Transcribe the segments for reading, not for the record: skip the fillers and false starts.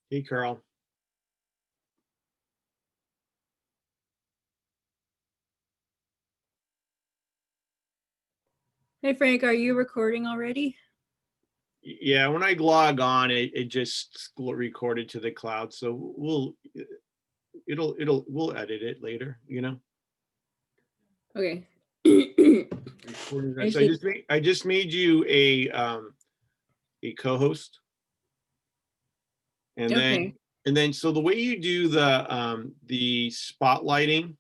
Hey, Carl. Hey Frank, are you recording already? Yeah, when I log on, it just recorded to the cloud. So we'll edit it later, you know. Okay. So I just made you a co-host. And Okay. then so the way you do the spotlighting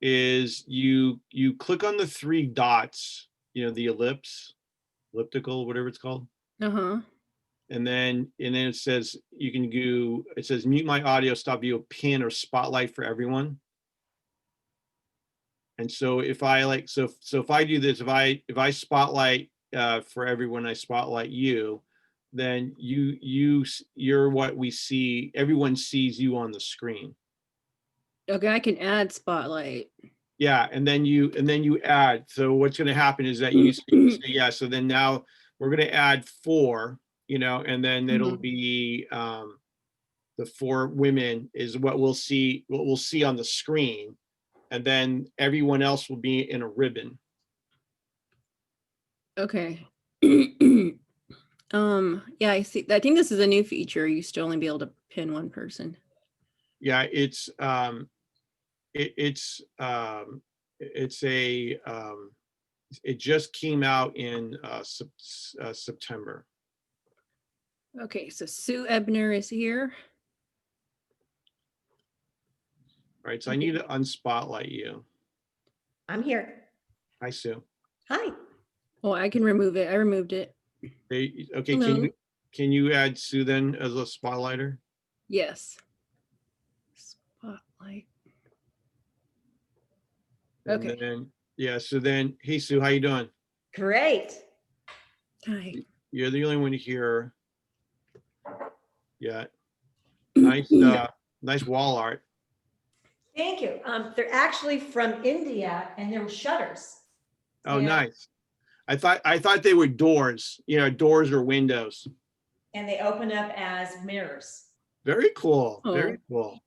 is you click on the three dots, you know, the elliptical, whatever it's called. Uh-huh. And then it says you can do, it says mute my audio, stop video, pin or spotlight for everyone. And so if I if I do this, if I spotlight for everyone, I spotlight you, then you're what we see. Everyone sees you on the screen. Okay, I can add spotlight. Yeah, and then you add. So what's going to happen is that you say yeah. So then now we're going to add 4, you know, and then it'll be the 4 women is what we'll see on the screen, and then everyone else will be in a ribbon. Okay. Yeah, I see. I think this is a new feature. You used to only be able to pin one person. Yeah, it's it just came out in September. Okay, so Sue Ebner is here. Right, so I need to unspotlight you. I'm here. Hi, Sue. Hi. Oh, I can remove it. I removed it. Okay, Hello. can you add Sue then as a spotlighter? Yes. Spotlight. And Okay. then, yeah, so then, hey, Sue, how you doing? Great. Hi. You're the only one here. Yeah. Nice, nice wall art. Thank you. They're actually from India and they're shutters. Oh, Yeah. nice. I thought they were doors, you know, doors or windows. And they open up as mirrors. Very cool. Oh. Very cool.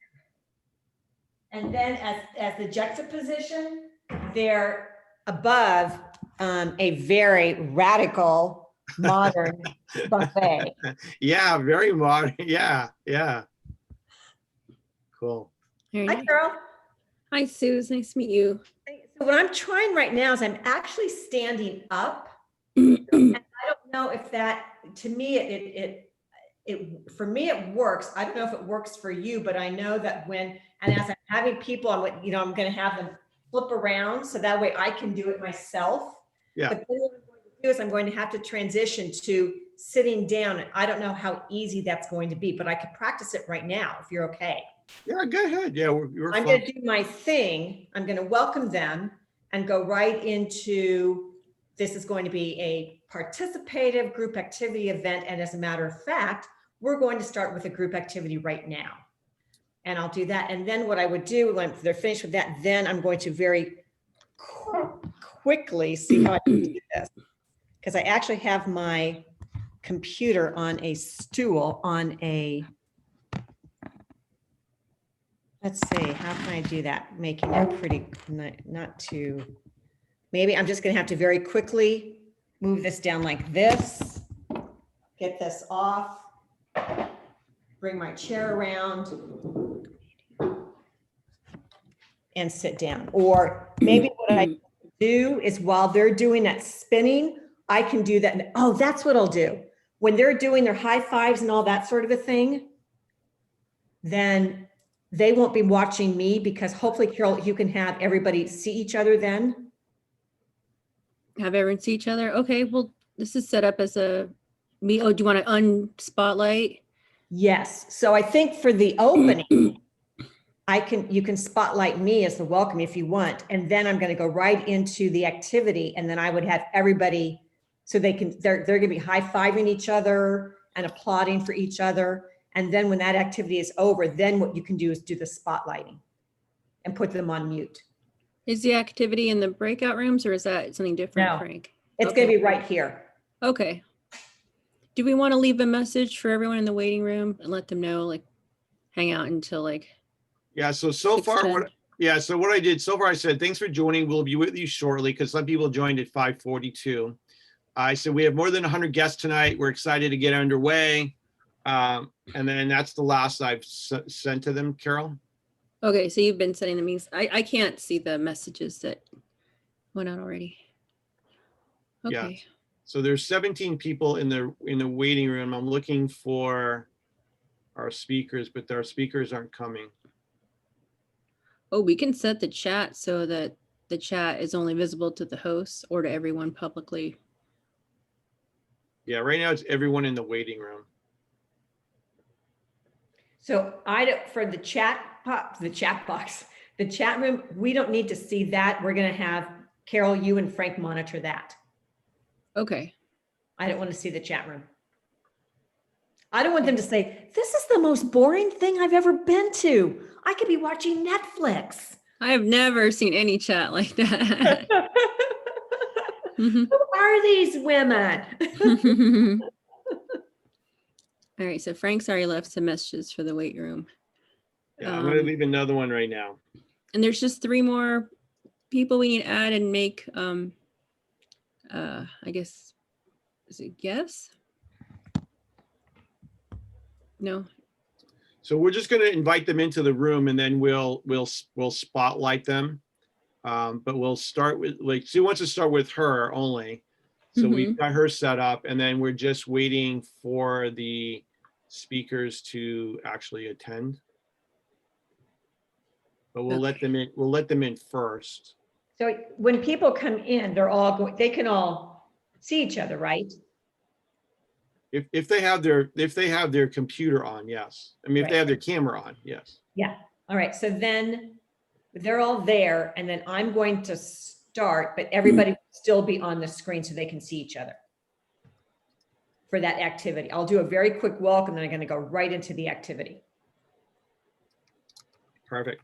And then as the juxtaposition, they're above a very radical modern buffet. Yeah, very modern. Yeah, yeah. Cool. Very Hi, nice. Carol. Hi, Sue. It's nice to meet you. So what I'm trying right now is I'm actually standing up. And I don't know if that, to me, for me, it works. I don't know if it works for you, but I know that and as I'm having people, I'm going to have them flip around so that way I can do it myself. Yeah. But then what I'm going to do is I'm going to have to transition to sitting down. And I don't know how easy that's going to be, but I could practice it right now if you're okay. Yeah, go ahead. Yeah, I'm going to do my thing. I'm going to welcome them and go right into, this is going to be a participative group activity event. And as a matter of fact, we're going to start with a group activity right now. And I'll do that. And then what I would do when they're finished with that, then I'm going to very quickly see how I can do this. Because I actually have my computer on a stool on a, let's see, how can I do that? Making it pretty, not too, maybe I'm just going to have to very quickly move this down like this, get this off, bring my chair around, and sit down. Or maybe what I do is while they're doing that spinning, I can do that. Oh, that's what I'll do. When they're doing their high fives and all that sort of a thing, then they won't be watching me, because hopefully, Carol, you can have everybody see each other then. Have everyone see each other? Okay, well, this is set up as a me. Oh, do you want to unspotlight? Yes. So I think for the opening, you can spotlight me as the welcome if you want. And then I'm going to go right into the activity. And then I would have everybody, so they're going to be high-fiving each other and applauding for each other. And then when that activity is over, then what you can do is do the spotlighting and put them on mute. Is the activity in the breakout rooms, or is that something different, No. Frank? It's going to be right here. Okay. Do we want to leave a message for everyone in the waiting room and let them know, like, hang out until like, Yeah, so far, 6:10. so what I did so far, I said, thanks for joining. We'll be with you shortly, because some people joined at 5:42. I said, we have more than 100 guests tonight. We're excited to get underway. And then that's the last I've sent to them, Carol. okay, so you've been sending the meetings. I can't see the messages that went out already. Yeah. Okay. So there's 17 people in the waiting room. I'm looking for our speakers, but our speakers aren't coming. Oh, we can set the chat so that the chat is only visible to the hosts or to everyone publicly. Yeah, right now it's everyone in the waiting room. So for the chat box, the chat room, we don't need to see that. We're going to have Carol, you and Frank monitor that. Okay. I don't want to see the chat room. I don't want them to say, this is the most boring thing I've ever been to. I could be watching Netflix. I have never seen any chat like that. Mhm. Who are these women? All right, so Frank's already left some messages for the wait room. Yeah, I'm going to leave another one right now. And there's just 3 more people we need to add and make, I guess, is it guess? No. So we're just going to invite them into the room, and then we'll spotlight them. But we'll start with, like, Sue wants to start with her only. So we've got her set up, and then we're just waiting for the speakers to actually attend. But we'll let them in. We'll let them in first. So when people come in, they can all see each other, right? If they have their computer on, yes. I mean, if they have their camera on, yes. Yeah. All right. So then they're all there, and then I'm going to start, but everybody will still be on the screen so they can see each other for that activity. I'll do a very quick welcome, and then I'm going to go right into the activity. Perfect.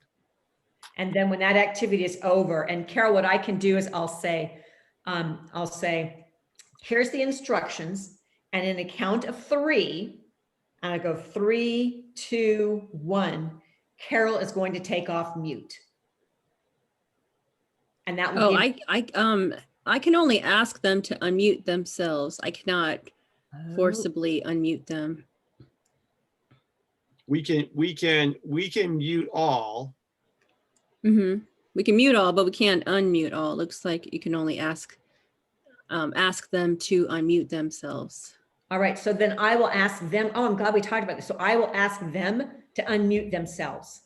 And then when that activity is over, and Carol, what I can do is I'll say, here's the instructions, and in a count of 3, and I go 3, 2, 1, Carol is going to take off mute. And that will I can only ask them to unmute themselves. I cannot forcibly unmute them. We can mute all. We can mute all, but we can't unmute all. It looks like you can only ask them to unmute themselves. All right, so then I will ask them. Oh, I'm glad we talked about this. So I will ask them to unmute themselves.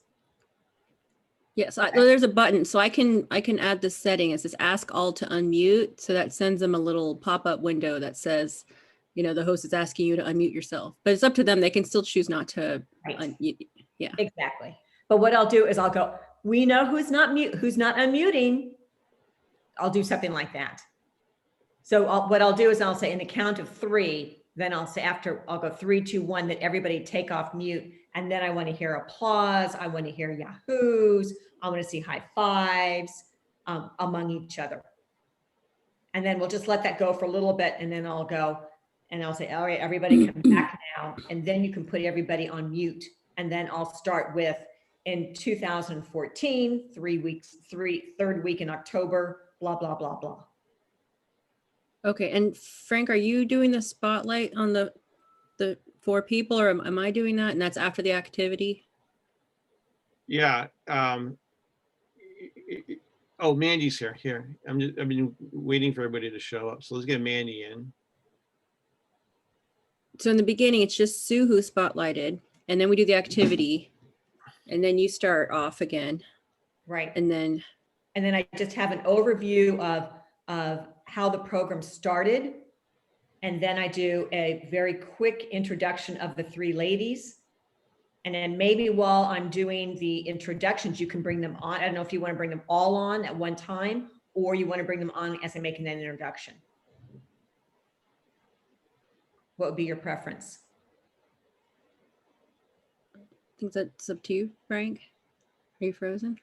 Yes, there's a button, so I can add the setting. It says ask all to unmute, so that sends them a little pop-up window that says, you know, the host is asking you to unmute yourself. But it's up to them. They can still choose not to unmute. Yeah, exactly. But what I'll do is I'll go, we know who's not unmuting. I'll do something like that. So what I'll do is I'll say in the count of 3, then I'll say I'll go 3, 2, 1, that everybody take off mute. And then I want to hear applause. I want to hear yahoos. I want to see high fives among each other. And then we'll just let that go for a little bit. And then I'll go and I'll say, all right, everybody come back now. And then you can put everybody on mute. And then I'll start with in 2014, 3 weeks, third week in October, blah, blah, blah, blah. Okay, and Frank, are you doing the spotlight on the 4 people, or am I doing that? And that's after the activity? Yeah. Oh, Mandy's here. I've been waiting for everybody to show up. So let's get Mandy in. So in the beginning, it's just Sue who spotlighted, and then we do the activity, and then you start off again. Right. And then I just have an overview of how the program started. And then I do a very quick introduction of the 3 ladies. And then maybe while I'm doing the introductions, you can bring them on. I don't know if you want to bring them all on at one time, or you want to bring them on as I'm making an introduction. What would be your preference? I think that's up to you, Frank. Are you frozen?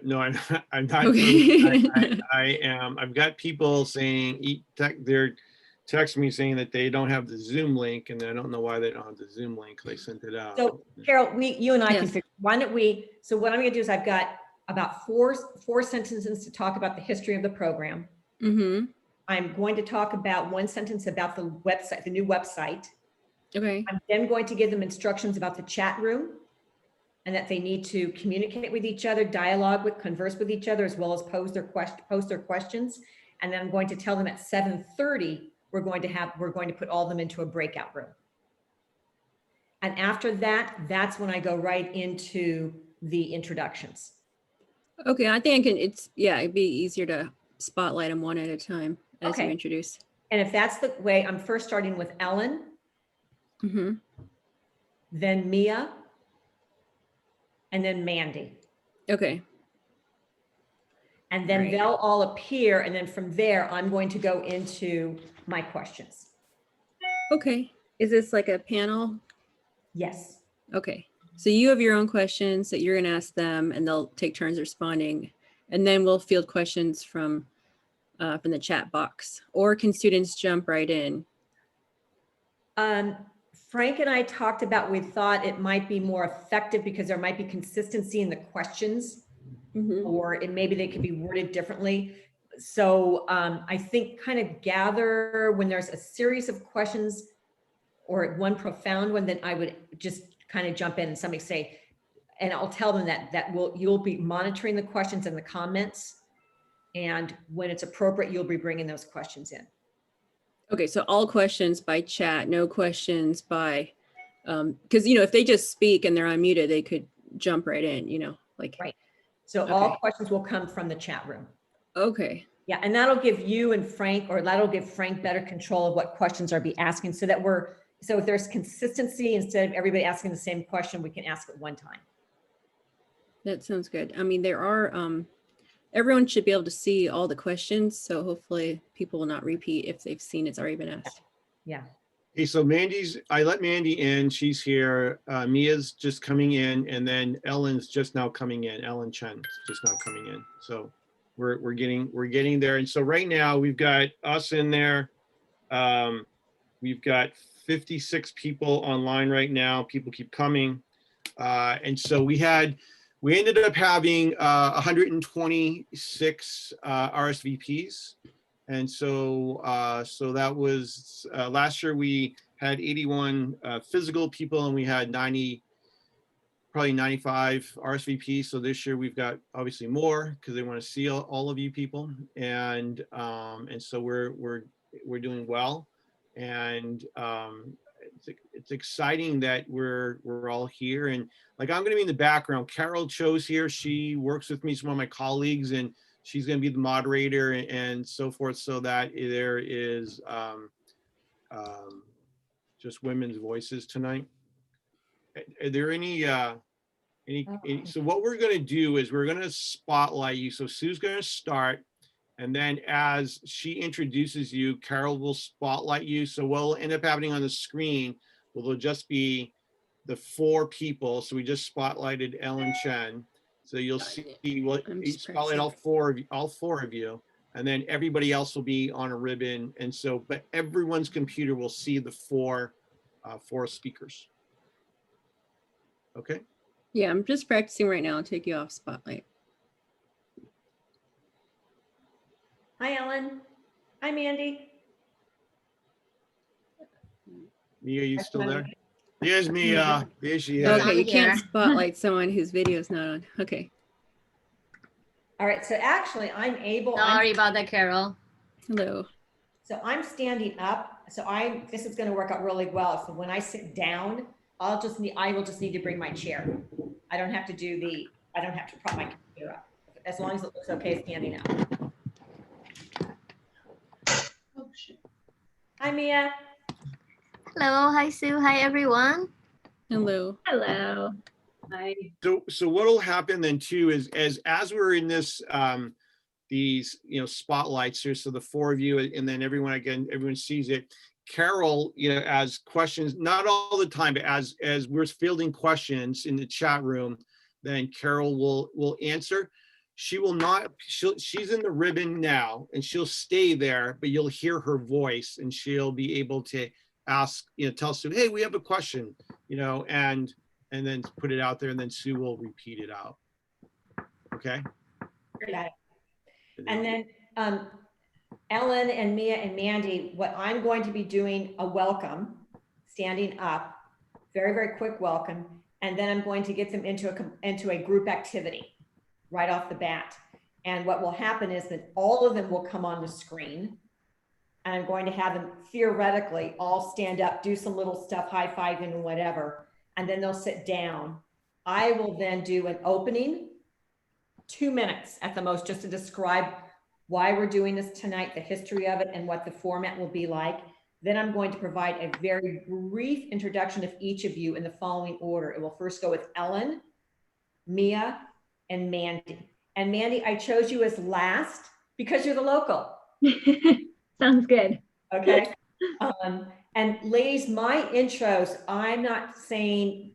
No, I'm not. Okay. I am. I've got people saying they're texted me saying that they don't have the Zoom link, and I don't know why they don't have the Zoom link. They sent it out. So Carol, you and I can Yes. figure, why don't we, so what I'm gonna do is I've got about four sentences to talk about the history of the program. Mm-hmm. I'm going to talk about one sentence about the website, the new website. Okay. I'm then going to give them instructions about the chat room and that they need to communicate with each other, converse with each other, as well as post their questions. And then I'm going to tell them at 7:30, we're going to put all of them into a breakout room. And after that, that's when I go right into the introductions. Okay. I think it'd be easier to spotlight them one at a time as you Okay. introduce. And if that's the way, I'm first starting with Ellen, Mm-hmm. then Mia, and then Mandy. Okay. And then Right. they'll all appear. And then from there, I'm going to go into my questions. Okay. Is this like a panel? Yes. Okay. So you have your own questions that you're going to ask them, and they'll take turns responding. And then we'll field questions from the chat box. Or can students jump right in? Frank and I talked about, we thought it might be more effective because there might be consistency in the questions, Mm-hmm. or maybe they could be worded differently. So I think kind of gather when there's a series of questions or one profound one, then I would just kind of jump in and somebody say, and I'll tell them that you'll be monitoring the questions and the comments. And when it's appropriate, you'll be bringing those questions in. Okay, so all questions by chat, no questions by, because, if they just speak and they're unmuted, they could jump right in, like. Right. So Okay. all questions will come from the chat room. Okay. Yeah, and that'll give you and Frank, or that'll give Frank better control of what questions are be asking, so that so if there's consistency, instead of everybody asking the same question, we can ask it one time. That sounds good. I mean, there are, everyone should be able to see all the questions. So hopefully people will not repeat if they've seen it's already been asked. Yeah. Okay, so I let Mandy in, she's here. Mia's just coming in, and then Ellen's just now coming in. Ellen Chen just now coming in. So we're getting there. And so right now we've got us in there. We've got 56 people online right now. People keep coming. And so we ended up having 126 RSVPs. And so that was, last year we had 81 physical people, and we had probably 95 RSVPs. So this year we've got obviously more because they want to see all of you people. And so we're doing well. And it's exciting that we're all here. And like, I'm going to be in the background. Carol Cho's here. She works with me, she's one of my colleagues, and she's going to be the moderator and so forth, so that there is just women's voices tonight. Are there any, so what we're going to do is we're going to spotlight you. So Sue's going to start, and then as she introduces you, Carol will spotlight you. So what'll end up happening on the screen will just be the 4 people. So we just spotlighted Ellen Chen. So you'll see what spotlight all four of you, and then everybody else will be on a ribbon. And so, but everyone's computer will see the 4 speakers. Okay. Yeah, I'm just practicing right now. I'll take you off spotlight. Hi, Ellen. Hi, Mandy. Mia, you still there? There's Mia. There she is. Okay, you can't here. spotlight someone whose video is not on. Okay. All right, so actually I'm able. Sorry about that, Carol. Hello. So I'm standing up. So this is going to work out really well. So when I sit down, I will just need to bring my chair. I don't have to prop my computer up, as long as it looks okay standing up. Oh, shit. Hi, Mia. Hello, hi Sue, hi everyone. Hello. Hello. Hi. So what'll happen then too is as we're in this these spotlights here, so the 4 of you, and then everyone sees it. Carol, as questions, not all the time, but as we're fielding questions in the chat room, then Carol will answer. she will not, she's in the ribbon now and she'll stay there, but you'll hear her voice and she'll be able to ask, tell Sue, hey, we have a question, and then put it out there, and then Sue will repeat it out. Okay. Got it. And then Ellen and Mia and Mandy, what I'm going to be doing a welcome, standing up, very, very quick welcome. And then I'm going to get them into a group activity right off the bat. And what will happen is that all of them will come on the screen, and I'm going to have them theoretically all stand up, do some little stuff, high-fiving and whatever, and then they'll sit down. I will then do an opening, 2 minutes at the most, just to describe why we're doing this tonight, the history of it, and what the format will be like. Then I'm going to provide a very brief introduction of each of you in the following order. It will first go with Ellen, Mia, and Mandy. And Mandy, I chose you as last because you're the local. Sounds good. Okay. And ladies, my intros, I'm not saying,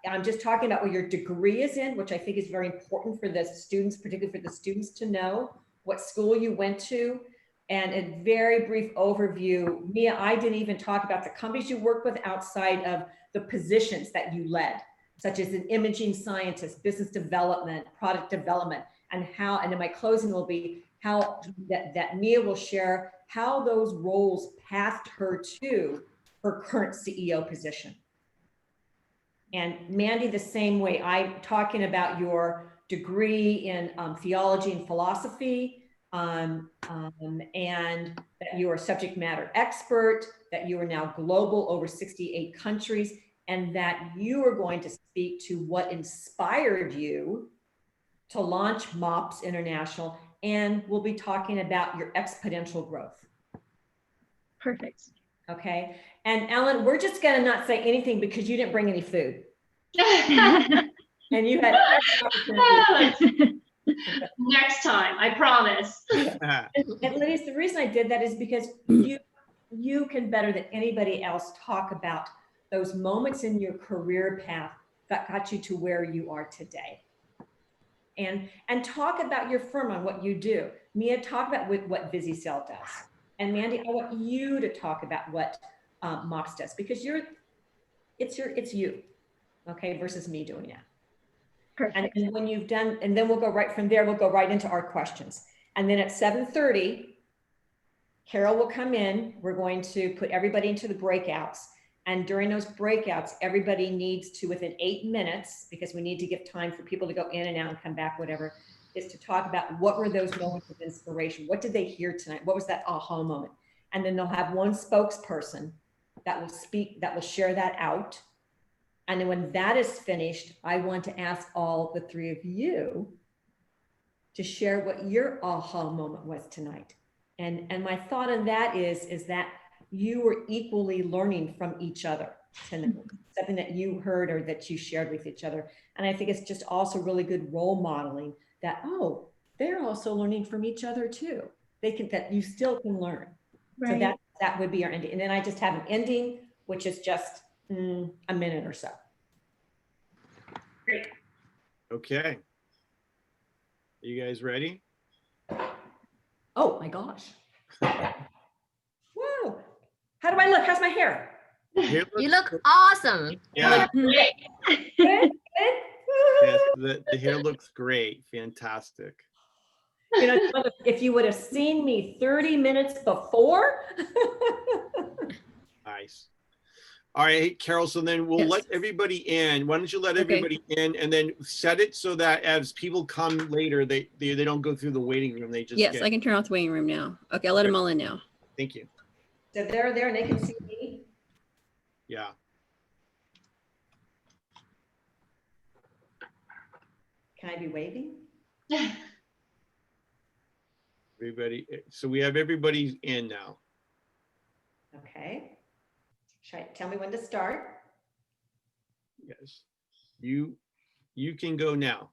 I'm just talking about what your degree is in, which I think is very important for the students, particularly for the students to know what school you went to. And a very brief overview. Mia, I didn't even talk about the companies you worked with outside of the positions that you led, such as an imaging scientist, business development, product development, and how, and then my closing will be how that Mia will share how those roles pathed her to her current CEO position. And Mandy, the same way. I'm talking about your degree in theology and philosophy, and that you are a subject matter expert, that you are now global, over 68 countries, and that you are going to speak to what inspired you to launch MOPS International, and we'll be talking about your exponential growth. Perfect. Okay. And Ellen, we're just going to not say anything because you didn't bring any food. And you had next time, I promise. and ladies, the reason I did that is because you can better than anybody else talk about those moments in your career path that got you to where you are today. And talk about your firm on what you do. Mia, talk about what VisiCell does. And Mandy, I want you to talk about what MOPS does, because it's you, okay, versus me doing it. Perfect. And when you've done, and then we'll go right from there, we'll go right into our questions. And then at 7:30, Carol will come in. We're going to put everybody into the breakouts. And during those breakouts, everybody needs to, within 8 minutes, because we need to give time for people to go in and out and come back, whatever, is to talk about what were those moments of inspiration? What did they hear tonight? What was that aha moment? And then they'll have one spokesperson that will speak, that will share that out. And then when that is finished, I want to ask all the three of you to share what your aha moment was tonight. And my thought on that is that you were equally learning from each other tonight, something that you heard or that you shared with each other. And I think it's just also really good role modeling that, oh, they're also learning from each other too. They can, that you still can learn. Right. So that would be our ending. And then I just have an ending, which is just a minute or so. Great. Okay. Are you guys ready? Oh my gosh. Whoa. How do I look? How's my hair? Here, You look awesome. yeah, Great. Good? yes, the hair looks great. Fantastic. You know, if you would have seen me 30 minutes before. Nice. All right, Carol, so then we'll Yes. let everybody in. Why don't you let Okay. everybody in and then set it so that as people come later, they don't go through the waiting room. They just Yes, get, I can turn off the waiting room now. Okay, I'll let them all in now. thank you. So they're there and they can see me. Yeah. Can I be waving? Everybody, so we have everybody in now. Okay. Tell me when to start. Yes. You can go now.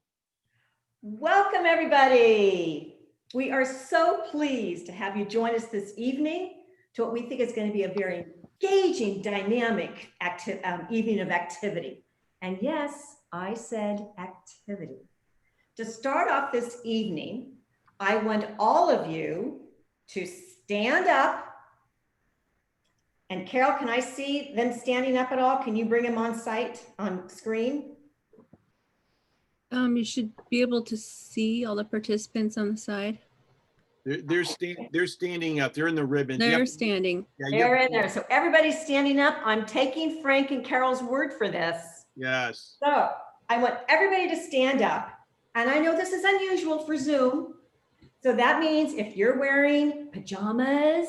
Welcome, everybody. We are so pleased to have you join us this evening to what we think is going to be a very engaging, dynamic evening of activity. And yes, I said activity. to start off this evening, I want all of you to stand up. And Carol, can I see them standing up at all? Can you bring them on screen? You should be able to see all the participants on the side. They're standing up. They're in the ribbons. They're Yep. standing. Yeah, They're yep. in there. So everybody's standing up. I'm taking Frank and Carol's word for this. Yes. So I want everybody to stand up. And I know this is unusual for Zoom. So that means if you're wearing pajamas,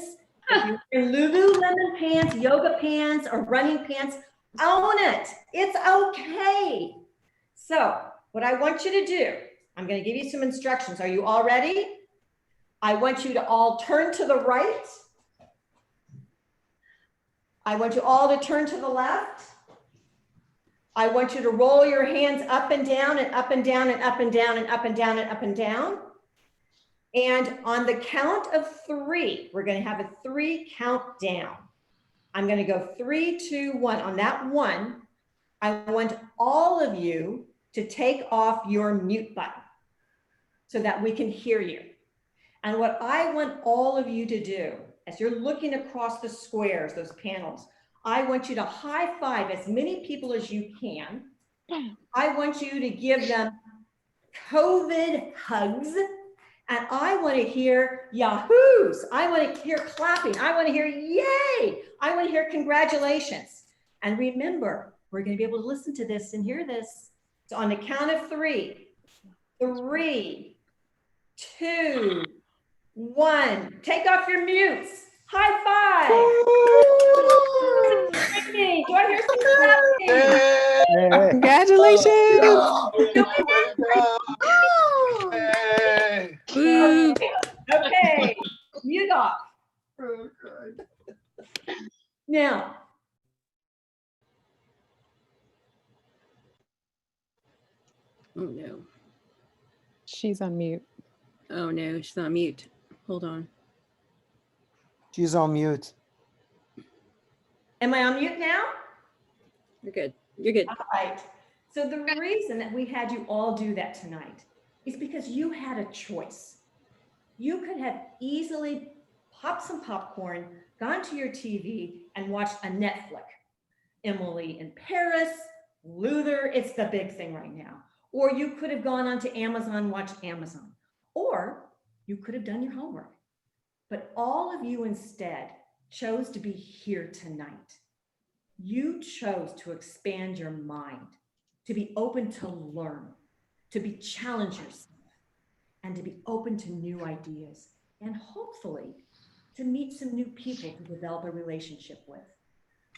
if you're wearing Lululemon pants, yoga pants, or running pants, own it. It's okay. So what I want you to do, I'm going to give you some instructions. Are you all ready? I want you to all turn to the right. I want you all to turn to the left. I want you to roll your hands up and down and up and down and up and down and up and down and up and down. And on the count of 3, we're going to have a 3 countdown. I'm going to go 3, 2, 1. On that 1, I want all of you to take off your mute button so that we can hear you. And what I want all of you to do, as you're looking across the squares, those panels, I want you to high five as many people as you can. I want you to give them COVID hugs. And I want to hear yahoos. I want to hear clapping. I want to hear yay. I want to hear congratulations. And remember, we're going to be able to listen to this and hear this. So on the count of 3, 3, 2, 1. Take off your mutes. High five. Do I hear some clapping? Congratulations! Woo. Okay, mute off. Now, Oh no. She's on mute. Oh no, she's on mute. Hold on. She's on mute. am I on mute now? You're good. You're good. All right. So the reason that we had you all do that tonight is because you had a choice. You could have easily popped some popcorn, gone to your TV and watched a Netflix. Emily in Paris, Luther, it's the big thing right now. Or you could have gone onto Amazon, watched Amazon. Or you could have done your homework. But all of you instead chose to be here tonight. You chose to expand your mind, to be open to learn, to be challengers, and to be open to new ideas, and hopefully to meet some new people to develop a relationship with.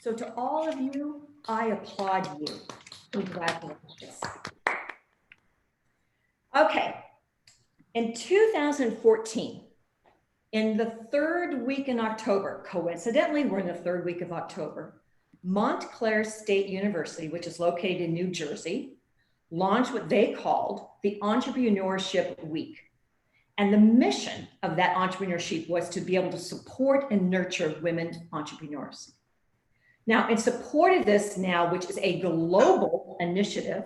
So to all of you, I applaud you. Congratulations. Okay, in 2014, in the 3rd week in October, coincidentally, we're in the 3rd week of October, Montclair State University, which is located in New Jersey, launched what they called the Entrepreneurship Week. And the mission of that entrepreneurship was to be able to support and nurture women entrepreneurs. Now, in support of this now, which is a global initiative,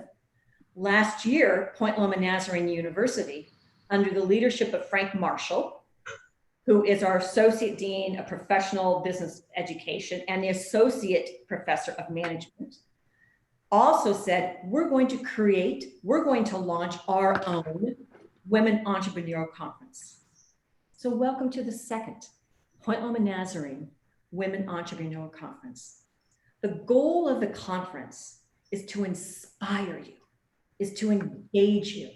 last year, Point Loma Nazarene University, under the leadership of Frank Marshall, who is our Associate Dean of Professional Business Education and the Associate Professor of Management, also said, we're going to launch our own Women Entrepreneurial Conference. So welcome to the 2nd Point Loma Nazarene Women Entrepreneurial Conference. The goal of the conference is to inspire you, is to engage you,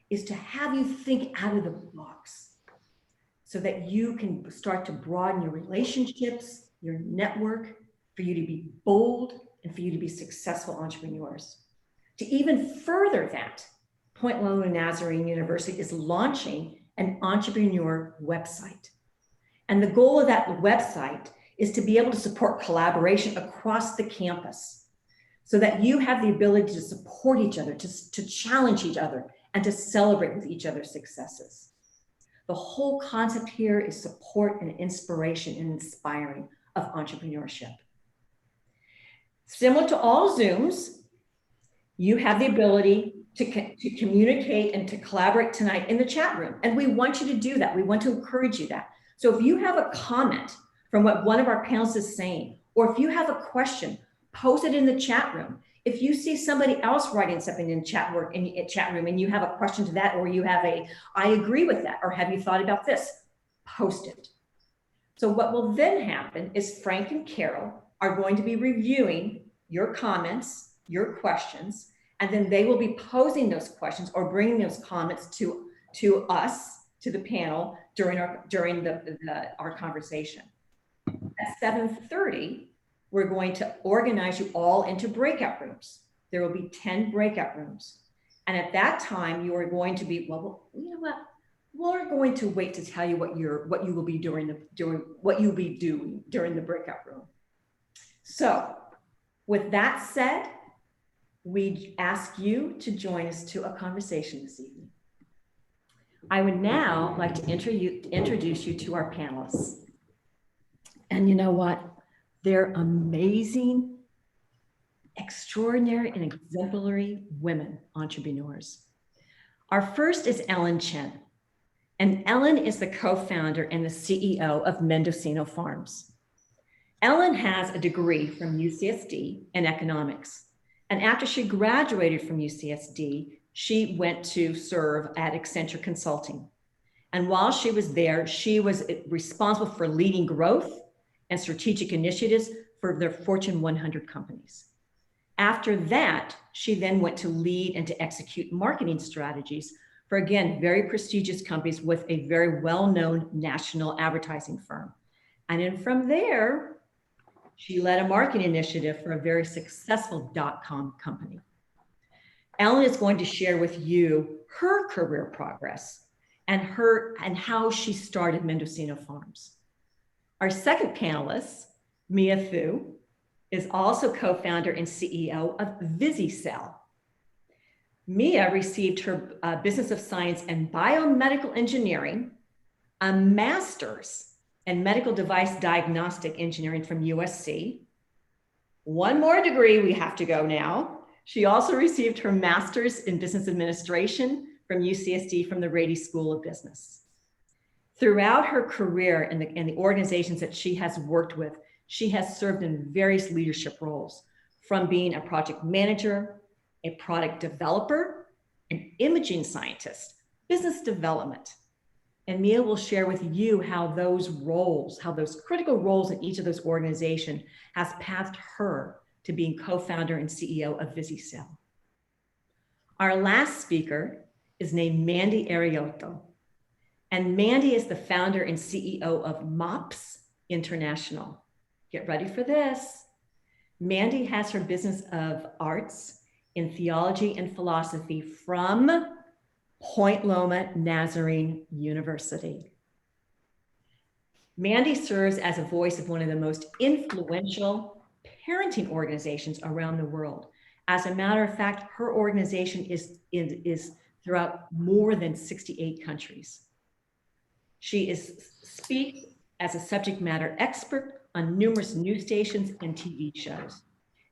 is to have you think out of the box so that you can start to broaden your relationships, your network, for you to be bold and for you to be successful entrepreneurs. To even further that, Point Loma Nazarene University is launching an entrepreneur website. And the goal of that website is to be able to support collaboration across the campus so that you have the ability to support each other, to challenge each other, and to celebrate with each other's successes. The whole concept here is support and inspiration and inspiring of entrepreneurship. Similar to all Zooms, you have the ability to communicate and to collaborate tonight in the chat room. And we want you to do that. We want to encourage you that. So if you have a comment from what one of our panelists is saying, or if you have a question, post it in the chat room. If you see somebody else writing something in chat room and you have a question to that, or you have I agree with that, or have you thought about this, post it. So what will then happen is Frank and Carol are going to be reviewing your comments, your questions, and then they will be posing those questions or bringing those comments to us, to the panel during our conversation. At 7:30, we're going to organize you all into breakout rooms. There will be 10 breakout rooms. And at that time, you are going to be, well, you know what? We're going to wait to tell you what you will be doing during the breakout room. So with that said, we ask you to join us to a conversation this evening. I would now like to introduce you to our panelists. And you know what? They're amazing, extraordinary, and exemplary women entrepreneurs. Our first is Ellen Chen. And Ellen is the co-founder and the CEO of Mendocino Farms. Ellen has a degree from UCSD in economics. And after she graduated from UCSD, she went to serve at Entr Consulting. And while she was there, she was responsible for leading growth and strategic initiatives for their Fortune 100 companies. After that, she then went to lead and to execute marketing strategies for, again, very prestigious companies with a very well-known national advertising firm. And then from there, she led a marketing initiative for a very successful .com company. Ellen is going to share with you her career progress and how she started Mendocino Farms. Our second panelist, Mia Fu, is also co-founder and CEO of VisiCell. Mia received her Business of Science and Biomedical Engineering, a master's in Medical Device Diagnostic Engineering from USC. One more degree we have to go now. She also received her master's in Business Administration from UCSD from the Rady School of Business. Throughout her career and the organizations that she has worked with, she has served in various leadership roles, from being a project manager, a product developer, an imaging scientist, business development. And Mia will share with you how those roles, how those critical roles in each of those organizations has pathed her to being co-founder and CEO of VisiCell. Our last speaker is named Mandy Ariotto. And Mandy is the founder and CEO of MOPS International. Get ready for this. Mandy has her Business of Arts in Theology and Philosophy from Point Loma Nazarene University. Mandy serves as a voice of one of the most influential parenting organizations around the world. As a matter of fact, her organization is throughout more than 68 countries. She speaks as a subject matter expert on numerous news stations and TV shows.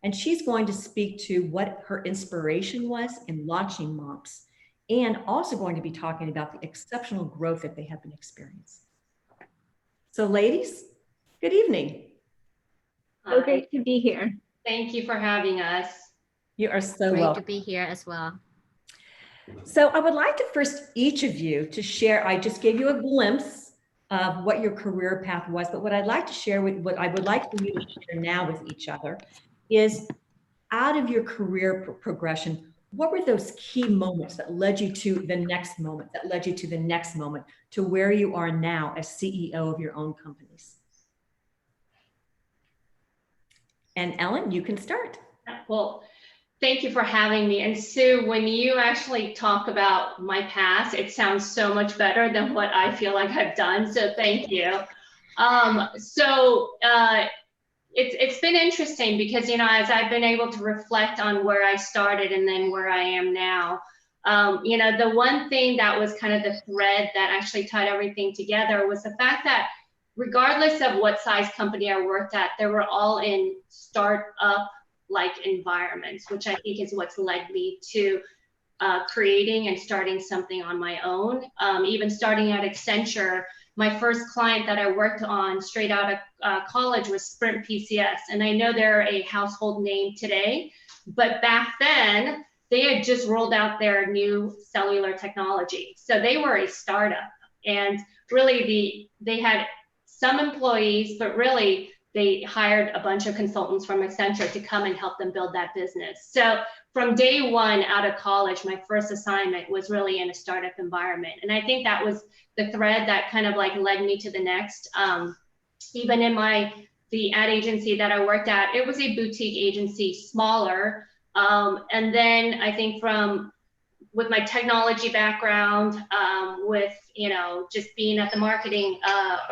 And she's going to speak to what her inspiration was in launching MOPS, and also going to be talking about the exceptional growth that they have been experiencing. So ladies, good evening. So great to be here. Thank you for having us. You are so Great welcome. to be here as well. So I would like to first each of you to share, I just gave you a glimpse of what your career path was, but what I'd like to share with, what I would like for you to share now with each other is, out of your career progression, what were those key moments that led you to the next moment, that led you to the next moment, to where you are now as CEO of your own companies? And Ellen, you can start. Well, thank you for having me. And Sue, when you actually talk about my past, it sounds so much better than what I feel like I've done. So thank you. It's been interesting because, you know, as I've been able to reflect on where I started and then where I am now, you know, the one thing that was kind of the thread that actually tied everything together was the fact that regardless of what size company I worked at, they were all in startup like environments, which I think is what's led me to creating and starting something on my own. Even starting at Accenture, my first client that I worked on straight out of college was Sprint PCS. And I know they're a household name today, but back then they had just rolled out their new cellular technology. So they were a startup, and really they had some employees, but really they hired a bunch of consultants from Accenture to come and help them build that business. So from day one out of college, my first assignment was really in a startup environment. And I think that was the thread that kind of like led me to the next. Even in the ad agency that I worked at, it was a boutique agency, smaller. And then I think with my technology background, with, just being at the marketing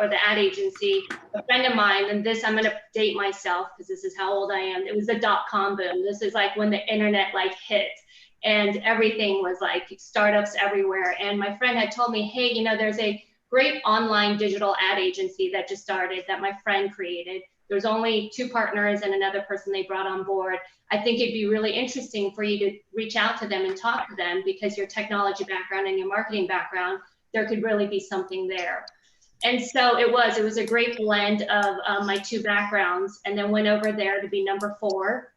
or the ad agency, a friend of mine, and this, I'm going to date myself because this is how old I am. It was the .com boom. This is like when the internet like hit and everything was like startups everywhere. And my friend had told me, hey, there's a great online digital ad agency that just started that my friend created. There's only 2 partners and another person they brought on board. I think it'd be really interesting for you to reach out to them and talk to them, because your technology background and your marketing background, there could really be something there. And so it was a great blend of my 2 backgrounds, and then went over there to be number 4.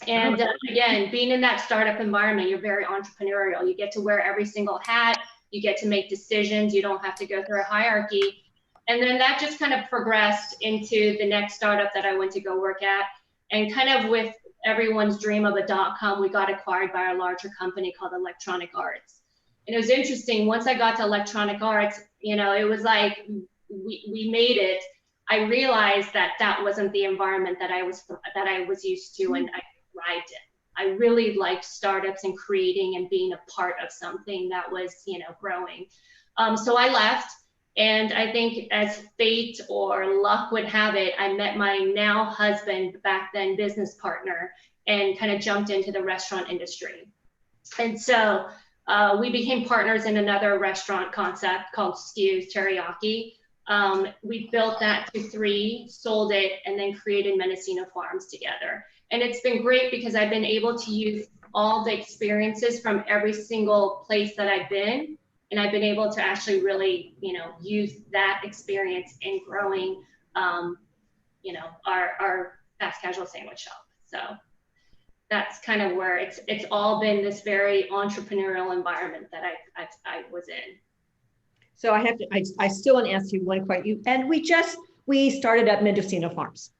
And again, being in that startup environment, you're very entrepreneurial. You get to wear every single hat, you get to make decisions, you don't have to go through a hierarchy. And then that just kind of progressed into the next startup that I went to go work at. And kind of with everyone's dream of a .com, we got acquired by a larger company called Electronic Arts. And it was interesting, once I got to Electronic Arts, it was like we made it. I realized that that wasn't the environment that I was used to, and I thrived in. I really liked startups and creating and being a part of something that was, growing. So I left. And I think as fate or luck would have it, I met my now husband, back then business partner, and kind of jumped into the restaurant industry. And so we became partners in another restaurant concept called Stew's Teriyaki. We built that to 3, sold it, and then created Mendocino Farms together. And it's been great because I've been able to use all the experiences from every single place that I've been. And I've been able to actually really, use that experience in growing, our fast casual sandwich shop. So that's kind of where it's all been this very entrepreneurial environment that I was in. So I still want to ask you one question. And we started up Mendocino Farms.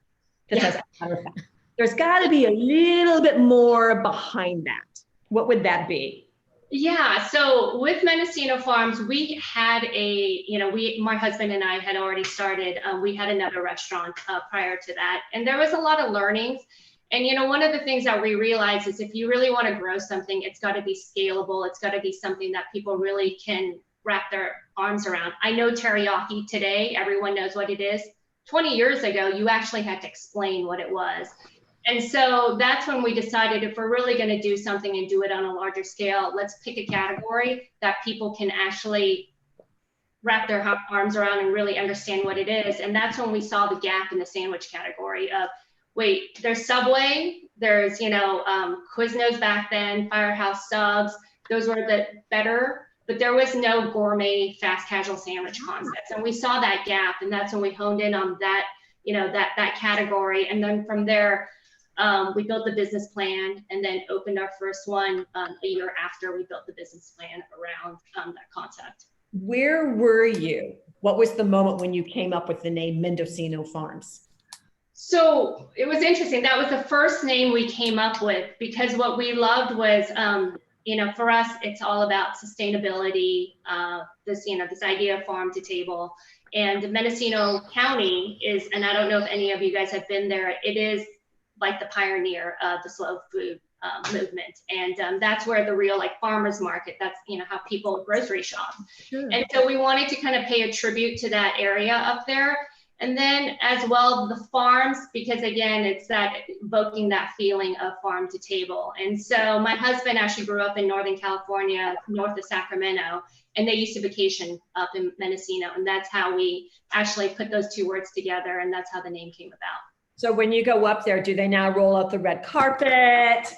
Just as a matter of fact. There's got to be a little bit more behind that. What would that be? Yeah, so with Mendocino Farms, we had my husband and I had already started, we had another restaurant prior to that, and there was a lot of learnings. And, one of the things that we realized is if you really want to grow something, it's got to be scalable. It's got to be something that people really can wrap their arms around. I know teriyaki today, everyone knows what it is. 20 years ago, you actually had to explain what it was. And so that's when we decided, if we're really going to do something and do it on a larger scale, let's pick a category that people can actually wrap their arms around and really understand what it is. And that's when we saw the gap in the sandwich category of, wait, there's Subway, there's, Quiznos back then, Firehouse Subs, those were the better, but there was no gourmet fast casual sandwich concepts. And we saw that gap, and that's when we honed in on that, that category. And then from there, we built the business plan and then opened our first one a year after we built the business plan around that concept. Where were you? What was the moment when you came up with the name Mendocino Farms? So it was interesting. That was the first name we came up with, because what we loved was, for us, it's all about sustainability, this idea of farm to table. And Mendocino County is, and I don't know if any of you guys have been there, it is like the pioneer of the slow food movement. And that's where the real farmers market, that's, how people grocery shop. Sure. And so we wanted to kind of pay a tribute to that area up there. And then as well, the farms, because again, it's that evoking that feeling of farm to table. And so my husband actually grew up in Northern California, north of Sacramento, and they used to vacation up in Mendocino. And that's how we actually put those 2 words together. And that's how the name came about. So when you go up there, do they now roll out the red carpet?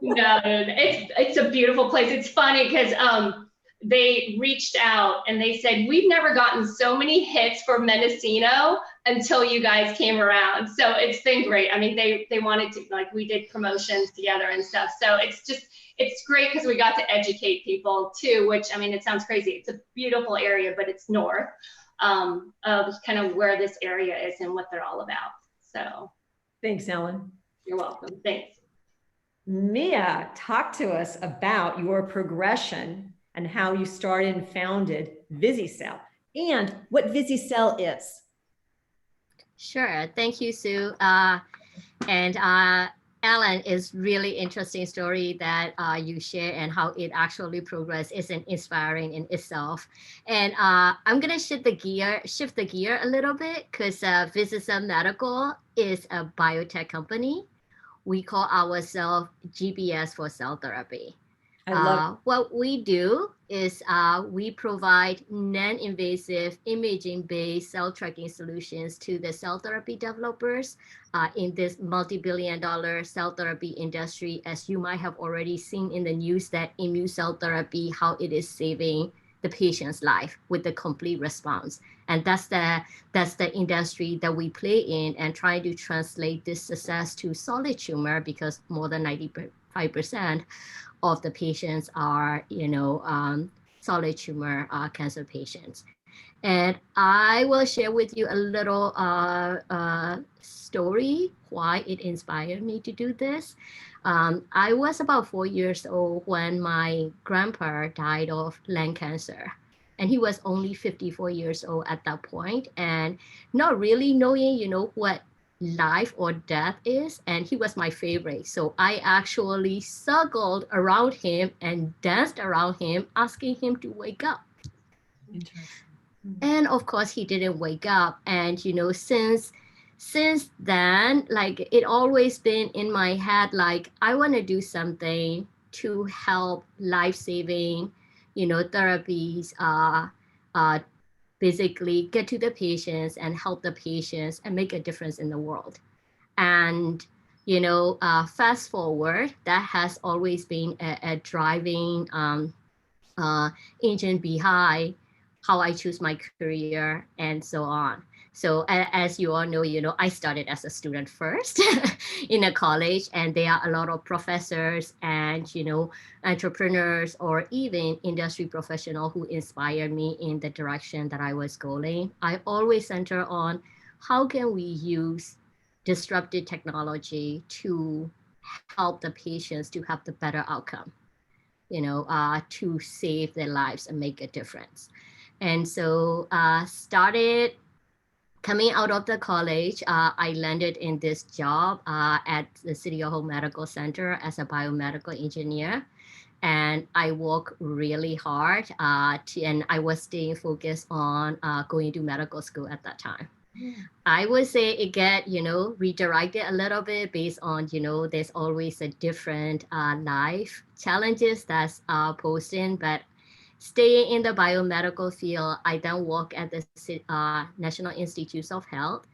No, it's a beautiful place. It's funny because they reached out and they said, we've never gotten so many hits for Mendocino until you guys came around. So it's been great. I mean, they wanted to, like, we did promotions together and stuff. So it's great because we got to educate people too, which, I mean, it sounds crazy. It's a beautiful area, but it's north of kind of where this area is and what they're all about. So Thanks, Ellen. you're welcome. Thanks. Mia, talk to us about your progression and how you started and founded VisiCell and what VisiCell is. Sure. Thank you, Sue. And Ellen, is really interesting story that you share and how it actually progressed is inspiring in itself. And I'm gonna shift the gear a little bit because VisiCell Medical is a biotech company. We call ourselves GBS for cell therapy. I love What we do is we provide non-invasive imaging-based cell tracking solutions to the cell therapy developers in this multi-billion-dollar cell therapy industry. As you might have already seen in the news that immune cell therapy, how it is saving the patient's life with the complete response. And that's the industry that we play in and try to translate this success to solid tumor because more than 95% of the patients are, solid tumor cancer patients. And I will share with you a little story why it inspired me to do this. I was about 4 years old when my grandpa died of lung cancer. And he was only 54 years old at that point and not really knowing, what life or death is. And he was my favorite. So I actually circled around him and danced around him, asking him to wake up. Interesting. And of course, he didn't wake up. And, since then, like it always been in my head, like I want to do something to help life-saving, therapies, basically get to the patients and help the patients and make a difference in the world. And, fast forward, that has always been a driving engine behind how I choose my career and so on. So as you all know, I started as a student first in a college, and there are a lot of professors and, entrepreneurs or even industry professionals who inspired me in the direction that I was going. I always center on how can we use disruptive technology to help the patients to have the better outcome, to save their lives and make a difference. And so started coming out of the college, I landed in this job at the City Hall Medical Center as a biomedical engineer. And I worked really hard and I was staying focused on going to medical school at that time. I would say it get, redirected a little bit based on, there's always a different life challenges that's posing, but staying in the biomedical field, I then work at the National Institutes of Health.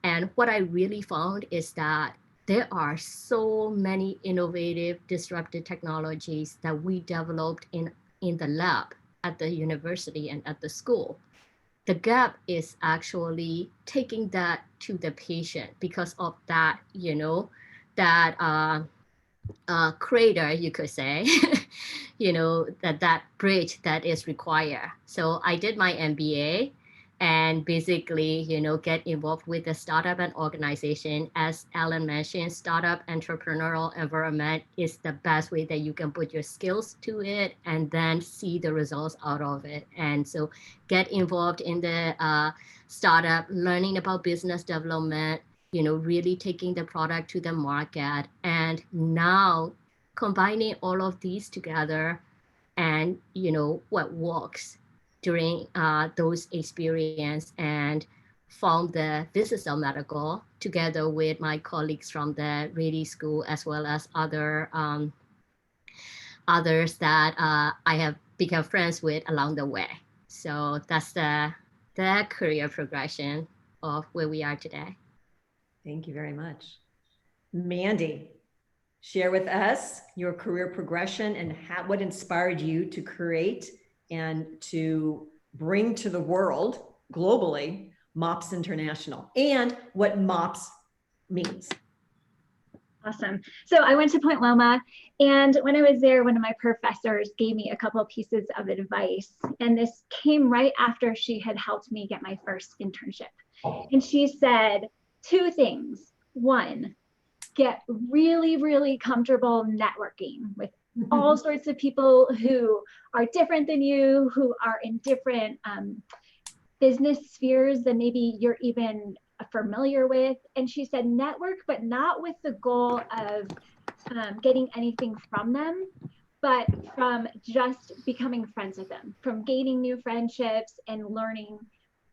And what I really found is that there are so many innovative, disruptive technologies that we developed in the lab at the university and at the school. The gap is actually taking that to the patient because of that, that crater, you could say, that bridge that is required. So I did my MBA and basically, get involved with the startup and organization. As Ellen mentioned, startup entrepreneurial environment is the best way that you can put your skills to it and then see the results out of it. And so get involved in the startup, learning about business development, really taking the product to the market. And now combining all of these together and, what works during those experience and found the VisiCell Medical together with my colleagues from the Rady School as well as others that I have become friends with along the way. So that's the career progression of where we are today. Thank you very much. Mandy, share with us your career progression and what inspired you to create and to bring to the world globally MOPS International and what MOPS means. Awesome. So I went to Point Loma, and when I was there, one of my professors gave me a couple of pieces of advice, and this came right after she had helped me get my first internship. And she said 2 things. 1, get really, really comfortable networking with all sorts of people who are different than you, who are in different business spheres than maybe you're even familiar with. And she said, network, but not with the goal of getting anything from them, but from just becoming friends with them, from gaining new friendships and learning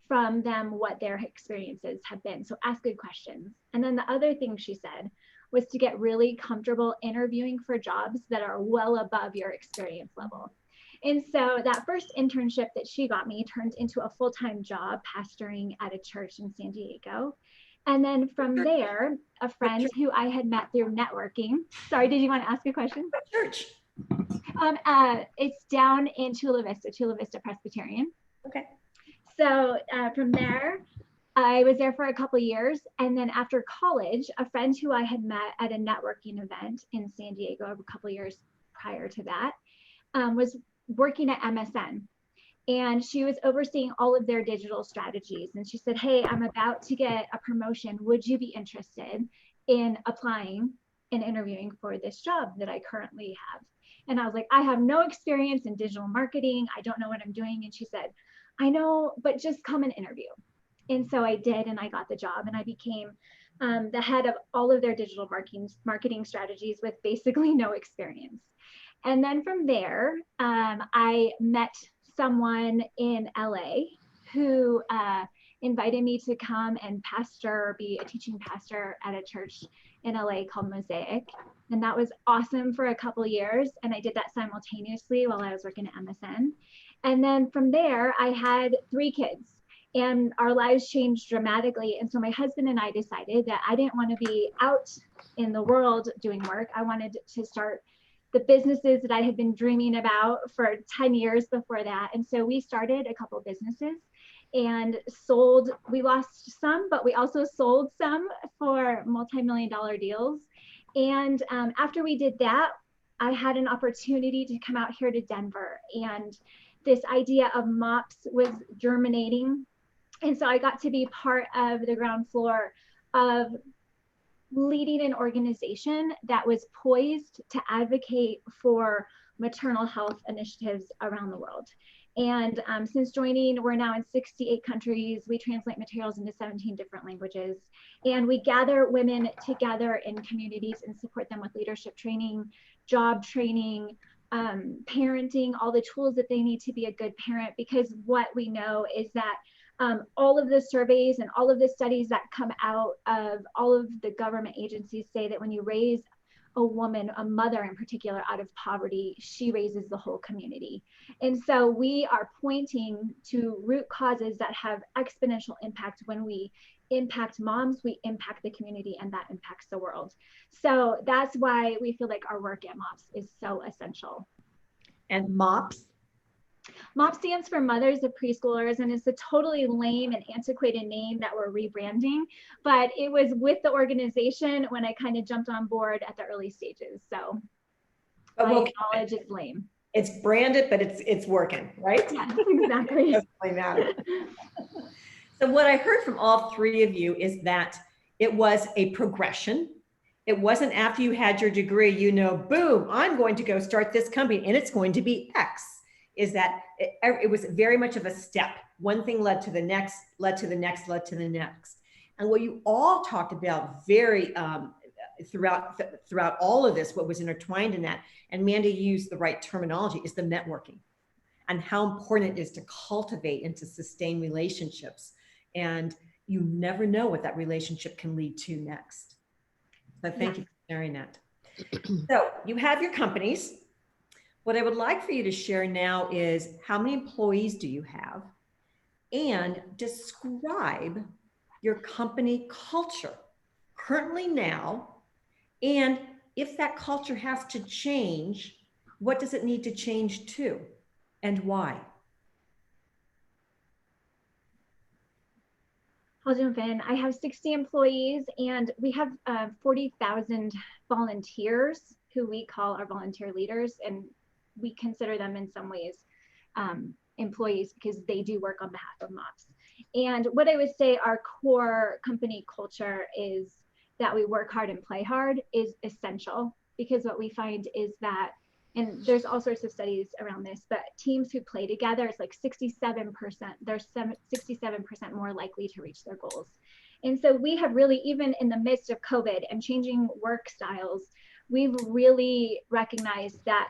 from them what their experiences have been. So ask good questions. And then the other thing she said was to get really comfortable interviewing for jobs that are well above your experience level. And so that first internship that she got me turned into a full-time job pastoring at a church in San Diego. And then from there, a friend who I had met through networking. Sorry, did you want to ask a question? Church. It's down in Chula Vista Presbyterian. Okay. So from there, I was there for a couple of years. And then after college, a friend who I had met at a networking event in San Diego a couple of years prior to that was working at MSN. And she was overseeing all of their digital strategies. And she said, hey, I'm about to get a promotion. Would you be interested in applying and interviewing for this job that I currently have? And I was like, I have no experience in digital marketing. I don't know what I'm doing. And she said, I know, but just come and interview. And so I did, and I got the job, and I became the head of all of their digital marketing strategies with basically no experience. And then from there, I met someone in LA who invited me to come and be a teaching pastor at a church in LA called Mosaic. And that was awesome for a couple of years. And I did that simultaneously while I was working at MSN. And then from there, I had 3 kids. And our lives changed dramatically. And so my husband and I decided that I didn't want to be out in the world doing work. I wanted to start the businesses that I had been dreaming about for 10 years before that. And so we started a couple businesses and we lost some, but we also sold some for multi-million-dollar deals. And after we did that, I had an opportunity to come out here to Denver, and this idea of MOPS was germinating. And so I got to be part of the ground floor of leading an organization that was poised to advocate for maternal health initiatives around the world. And since joining, we're now in 68 countries. We translate materials into 17 different languages. And we gather women together in communities and support them with leadership training, job training, parenting, all the tools that they need to be a good parent. Because what we know is that all of the surveys and all of the studies that come out of all of the government agencies say that when you raise a woman, a mother in particular, out of poverty, she raises the whole community. And so we are pointing to root causes that have exponential impact. When we impact moms, we impact the community, and that impacts the world. So that's why we feel like our work at MOPS is so essential. And MOPS? MOPS stands for Mothers of Preschoolers, and it's a totally lame and antiquated name that we're rebranding, but it was with the organization when I kind of jumped on board at the early stages. So I acknowledge it's lame. It's branded, but it's working, right? Yeah, exactly. Doesn't really matter. So what I heard from all 3 of you is that it was a progression. It wasn't after you had your degree, boom, I'm going to go start this company and it's going to be X. Is that it was very much of a step. One thing led to the next, led to the next, led to the next. And what you all talked about very throughout all of this, what was intertwined in that, and Mandy used the right terminology, is the networking and how important it is to cultivate and to sustain relationships. And you never know what that relationship can lead to next. So thank you for sharing that. So you have your companies. What I would like for you to share now is how many employees do you have, and describe your company culture. currently now? And if that culture has to change, what does it need to change to, and why? I'll jump in. I have 60 employees and we have 40,000 volunteers who we call our volunteer leaders. And we consider them in some ways employees because they do work on behalf of MOPS. And what I would say our core company culture is that we work hard and play hard is essential, because what we find is that, and there's all sorts of studies around this, but teams who play together, it's like 67%, they're 67% more likely to reach their goals. And so we have really, even in the midst of COVID and changing work styles, we've really recognized that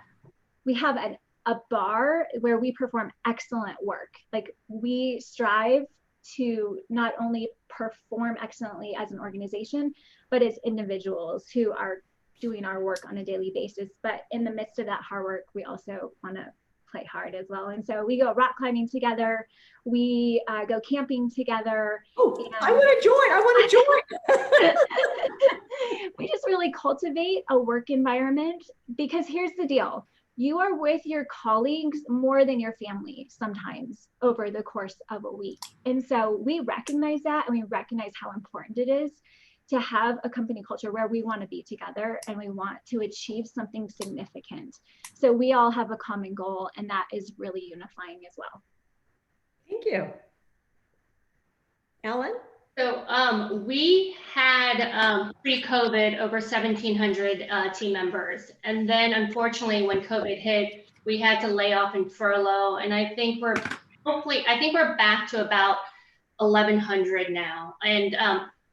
we have a bar where we perform excellent work. Like, we strive to not only perform excellently as an organization, but as individuals who are doing our work on a daily basis. But in the midst of that hard work, we also want to play hard as well. And so we go rock climbing together, we go camping together. Oh, I want to join. We just really cultivate a work environment, because here's the deal. You are with your colleagues more than your family sometimes over the course of a week. And so we recognize that, and we recognize how important it is to have a company culture where we want to be together and we want to achieve something significant. So we all have a common goal, and that is really unifying as well. Thank you. Ellen? So we had pre-COVID over 1,700 team members. And then unfortunately, when COVID hit, we had to lay off and furlough. And I think we're back to about 1,100 now. And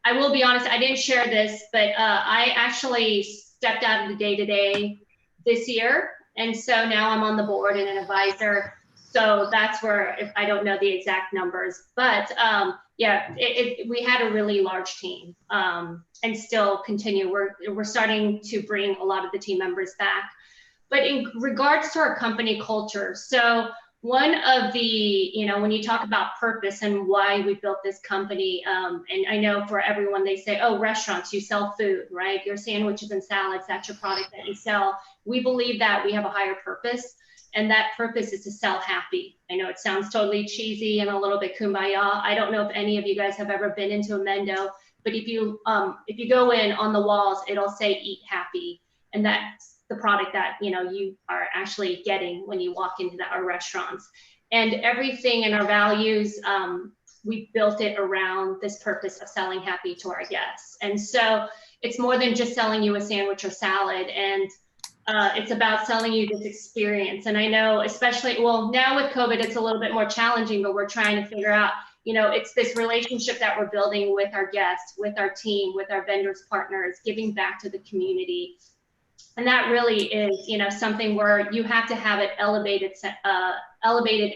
I will be honest, I didn't share this, but I actually stepped out of the day-to-day this year. And so now I'm on the board and an advisor. So that's where, if I don't know the exact numbers, but yeah, we had a really large team and still continue. We're starting to bring a lot of the team members back. But in regards to our company culture, so one of the, when you talk about purpose and why we built this company, and I know for everyone, they say, oh, restaurants, you sell food, right? Your sandwiches and salads, that's your product that you sell. We believe that we have a higher purpose, and that purpose is to sell happy. I know it sounds totally cheesy and a little bit kumbaya. I don't know if any of you guys have ever been into a Mendo, but if you go in, on the walls, it'll say eat happy. And that's the product that you are actually getting when you walk into our restaurants. And everything in our values, we built it around this purpose of selling happy to our guests. And so it's more than just selling you a sandwich or salad, and it's about selling you this experience. And I know, especially, well, now with COVID, it's a little bit more challenging, but we're trying to figure out, it's this relationship that we're building with our guests, with our team, with our vendors, partners, giving back to the community. And that really is, something where you have to have an elevated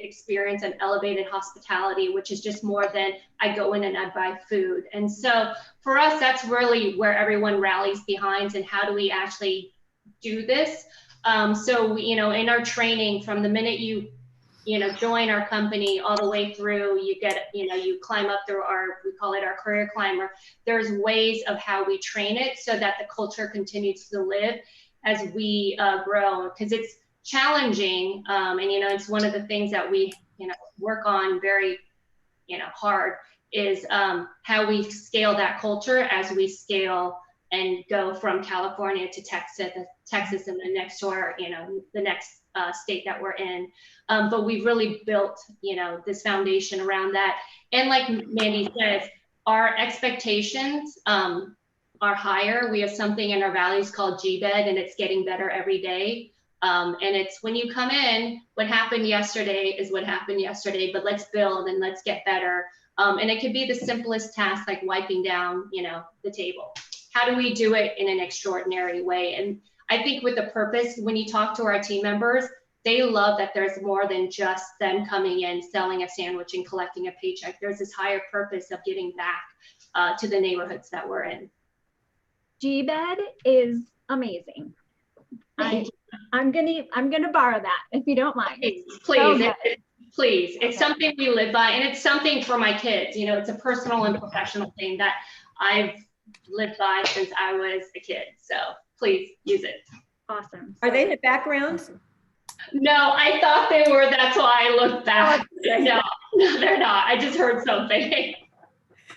experience and elevated hospitality, which is just more than I go in and I buy food. And so for us, that's really where everyone rallies behind, and how do we actually do this? So we, in our training, from the minute you join our company all the way through, you get, you climb up through we call it our career climber. There's ways of how we train it so that the culture continues to live as we grow, because it's challenging. And, it's one of the things that we, work on very, hard, is how we scale that culture as we scale and go from California to Texas and the next door, the next state that we're in. But we've really built, this foundation around that. And like Mandy says, our expectations are higher. We have something in our values called GBED, and it's getting better every day. And it's when you come in, what happened yesterday is what happened yesterday, but let's build and let's get better. And it could be the simplest task, like wiping down, the table. How do we do it in an extraordinary way? And I think with the purpose, when you talk to our team members, they love that there's more than just them coming in, selling a sandwich and collecting a paycheck. There's this higher purpose of giving back to the neighborhoods that we're in. GBED is amazing. I'm gonna borrow that if you don't mind. Please. Please. It's something we live by, and it's something for my kids. It's a personal and professional thing that I've lived by since I was a kid. So please use it. Awesome. Are they in the background? No, I thought they were. That's why I looked back. Okay. No, they're not. I just heard something.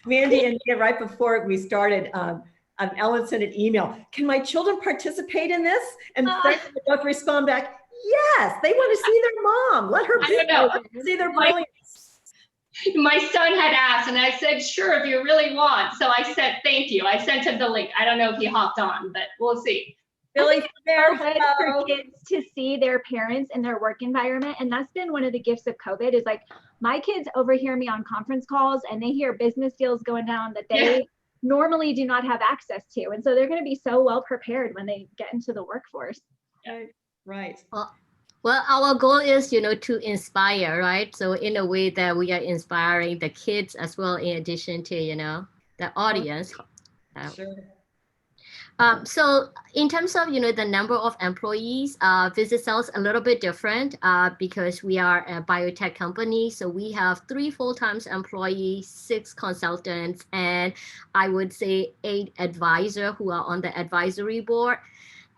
Mandy and Mia, right before we started, Ellen sent an email. Can my children participate in this? And Frank and both respond back, yes, they want to see their mom. Let her I don't know. see their brilliance. My son had asked, and I said, sure, if you really want. So I said, thank you. I sent him the link. I don't know if he hopped on, but we'll see. Billy, there, So good for kids to see their parents in their work environment. And that's been one of the gifts of COVID is like my kids overhear me on conference calls and they hear business deals going down that they normally do not have access to. And so they're going to be so well prepared when they get into the workforce. Right. Well, our goal is, you know, to inspire, right? So in a way that we are inspiring the kids as well, in addition to, you know, the audience. Sure. So in terms of, you know, the number of employees, Visit Cells a little bit different because we are a biotech company. So we have 3 full-time employees, 6 consultants, and I would say 8 advisors who are on the advisory board,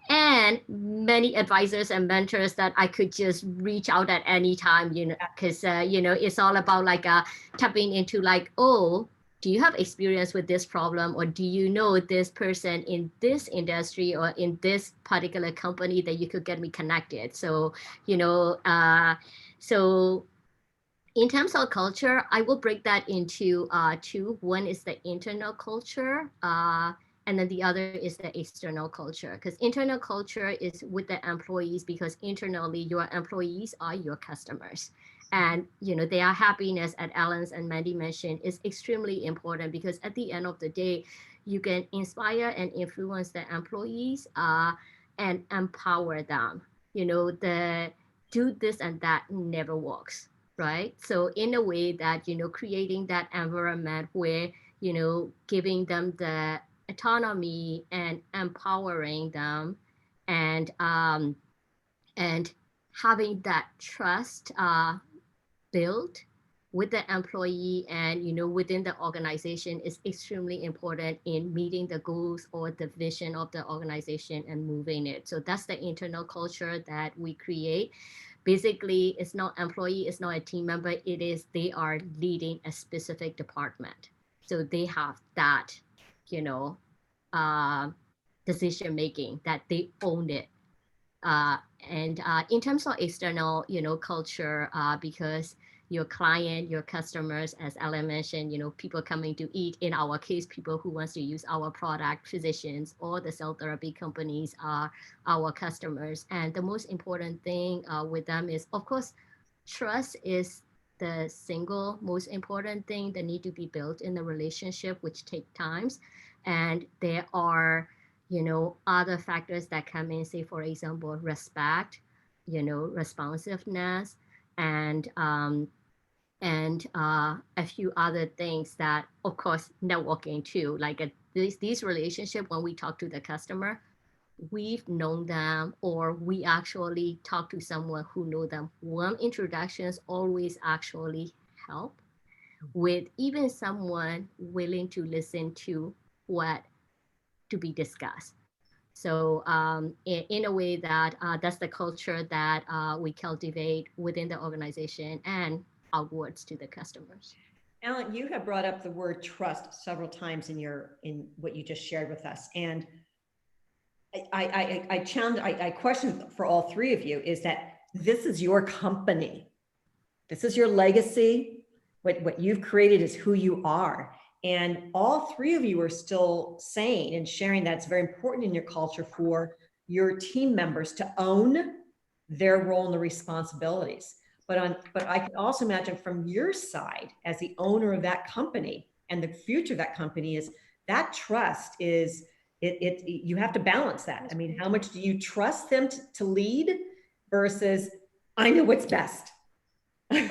and many advisors and mentors that I could just reach out at any time, you know, because, you know, it's all about like tapping into like, oh, do you have experience with this problem, or do you know this person in this industry or in this particular company that you could get me connected? So, you know, so in terms of culture, I will break that into 2. One is the internal culture, and then the other is the external culture, because internal culture is with the employees, because internally your employees are your customers. And, you know, their happiness, as Alan's and Mandy mentioned, is extremely important, because at the end of the day, you can inspire and influence the employees and empower them. You know, the do this and that never works, right? So in a way that, you know, creating that environment where, you know, giving them the autonomy and empowering them, and having that trust built with the employee and, you know, within the organization is extremely important in meeting the goals or the vision of the organization and moving it. So that's the internal culture that we create. Basically, it's not employee, it's not a team member, it is they are leading a specific department. So they have that, you know, decision making, that they own it. And in terms of external, you know, culture, because your client, your customers, as Ellen mentioned, you know, people coming to eat, in our case, people who wants to use our product, physicians or the cell therapy companies are our customers. And the most important thing with them is, of course, trust is the single most important thing that need to be built in the relationship, which take times. And there are, you know, other factors that come in, say, for example, respect, you know, responsiveness, and a few other things that, of course, networking too. Like these relationships, when we talk to the customer, we've known them, or we actually talk to someone who know them. Warm introductions always actually help with even someone willing to listen to what to be discussed. So in a way that that's the culture that we cultivate within the organization and outwards to the customers. Alan, you have brought up the word trust several times in what you just shared with us. And I question for all 3 of you is that this is your company. This is your legacy. What you've created is who you are. And all 3 of you are still saying and sharing that it's very important in your culture for your team members to own their role and the responsibilities. But I can also imagine from your side as the owner of that company, and the future of that company is that trust is, you have to balance that. I mean, how much do you trust them to lead versus I know what's best. And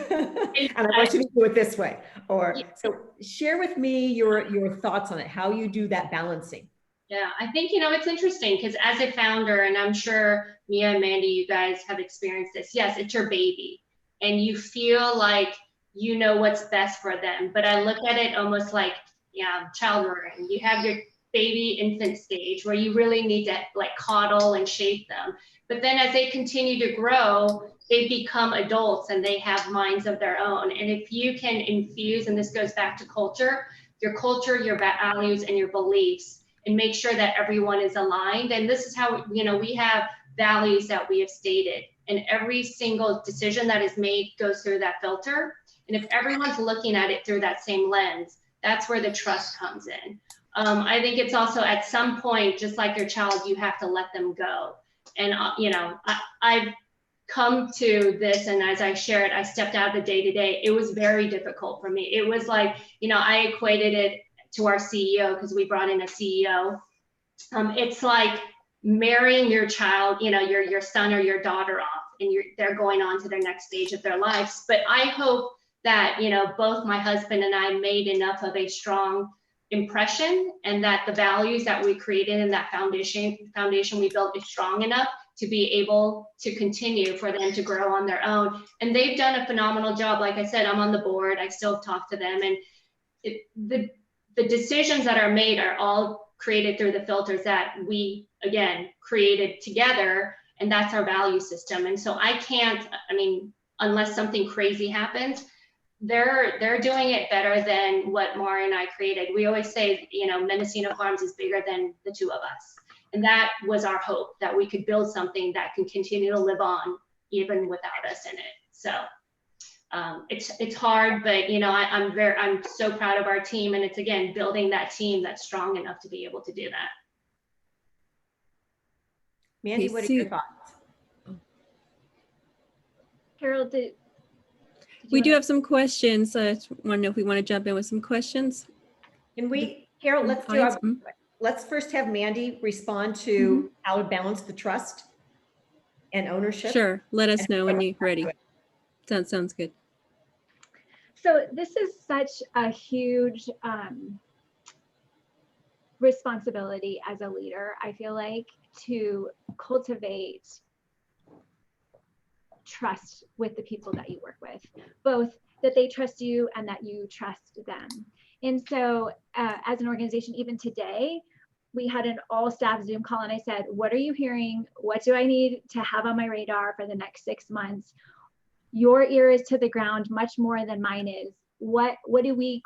I want you to do it this way. Or so share with me your thoughts on it, how you do that balancing. Yeah, I think, you know, it's interesting because as a founder, and I'm sure Mia and Mandy, you guys have experienced this. Yes, it's your baby and you feel like you know what's best for them. But I look at it almost like, yeah, child rearing. You have baby infant stage where you really need to like coddle and shape them. But then as they continue to grow, they become adults and they have minds of their own. And if you can infuse, and this goes back to culture, your values, and your beliefs, and make sure that everyone is aligned. And this is how, you know, we have values that we have stated, and every single decision that is made goes through that filter. And if everyone's looking at it through that same lens, that's where the trust comes in. I think it's also at some point, just like your child, you have to let them go. And, you know, I've come to this, and as I shared, I stepped out of the day-to-day. It was very difficult for me. It was like, you know, I equated it to our CEO, because we brought in a CEO. It's like marrying your child, you know, your son or your daughter off, and they're going on to their next stage of their lives. But I hope that, you know, both my husband and I made enough of a strong impression, and that the values that we created and that foundation we built is strong enough to be able to continue for them to grow on their own. And they've done a phenomenal job. Like I said, I'm on the board, I still talk to them, and the decisions that are made are all created through the filters that we, again, created together, and that's our value system. And so I can't, I mean, unless something crazy happens, they're doing it better than what Mari and I created. We always say, you know, Mendocino Farms is bigger than the two of us. And that was our hope, that we could build something that can continue to live on even without us in it. So it's hard, but you know, I'm so proud of our team, and it's, again, building that team that's strong enough to be able to do that. Mandy, what are your thoughts? Carol, we do have some questions. I just want to know if we want to jump in with some questions. Can we, Carol, let's first have Mandy respond to how to balance the trust and ownership. Sure. Let us know when you're ready. Sounds good. So this is such a huge responsibility as a leader, I feel like, to cultivate trust with the people that you work with, both that they trust you and that you trust them. And so as an organization, even today, we had an all staff Zoom call, and I said, what are you hearing? What do I need to have on my radar for the next 6 months? Your ear is to the ground much more than mine is. What do we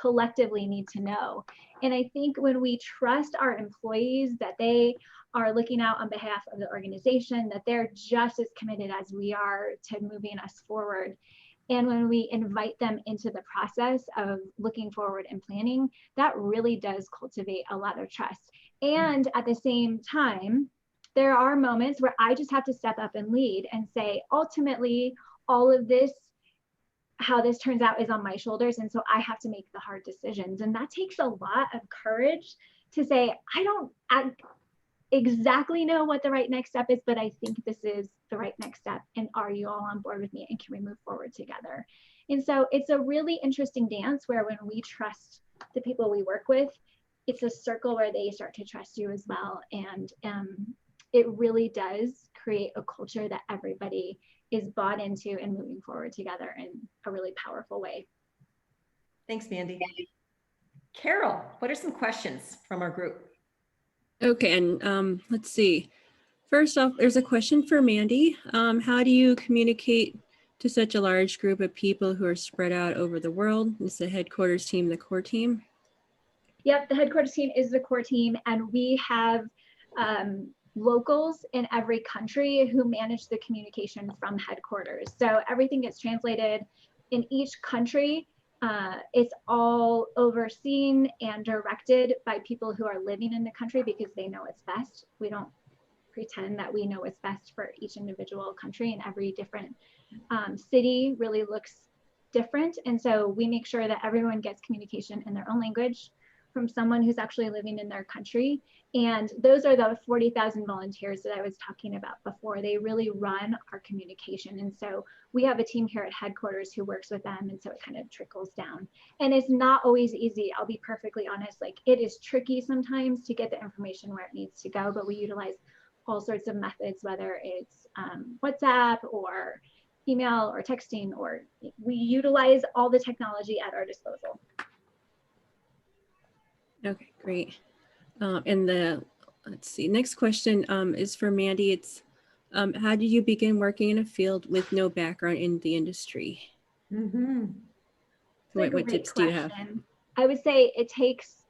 collectively need to know? And I think when we trust our employees that they are looking out on behalf of the organization, that they're just as committed as we are to moving us forward. And when we invite them into the process of looking forward and planning, that really does cultivate a lot of trust. And at the same time, there are moments where I just have to step up and lead and say, ultimately, all of this, how this turns out, is on my shoulders. And so I have to make the hard decisions. And that takes a lot of courage to say, I don't exactly know what the right next step is, but I think this is the right next step. And are you all on board with me? And can we move forward together? And so it's a really interesting dance where when we trust the people we work with, it's a circle where they start to trust you as well. And it really does create a culture that everybody is bought into and moving forward together in a really powerful way. Thanks, Mandy. Carol, what are some questions from our group? Okay, and let's see. First off, there's a question for Mandy. How do you communicate to such a large group of people who are spread out over the world? Is the headquarters team the core team? Yep, the headquarters team is the core team, and we have locals in every country who manage the communication from headquarters. So everything gets translated in each country. It's all overseen and directed by people who are living in the country because they know what's best. We don't pretend that we know what's best for each individual country, and every different city really looks different. And so we make sure that everyone gets communication in their own language from someone who's actually living in their country. And those are the 40,000 volunteers that I was talking about before. They really run our communication. And so we have a team here at headquarters who works with them. And so it kind of trickles down. And it's not always easy. I'll be perfectly honest. Like, it is tricky sometimes to get the information where it needs to go, but we utilize all sorts of methods, whether it's WhatsApp or email or texting, or we utilize all the technology at our disposal. Okay, great. And let's see, next question is for Mandy. It's how did you begin working in a field with no background in the industry? Mm-hmm. What Great tips do you have? question. I would say it takes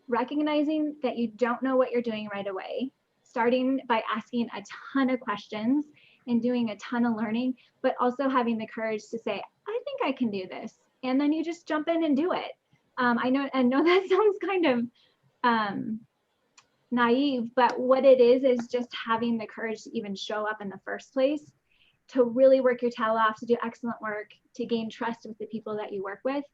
recognizing that you don't know what you're doing right away, starting by asking a ton of questions and doing a ton of learning, but also having the courage to say, I think I can do this. And then you just jump in and do it. I know that sounds kind of naive, but what it is just having the courage to even show up in the first place, to really work your tail off, to do excellent work, to gain trust with the people that you work with.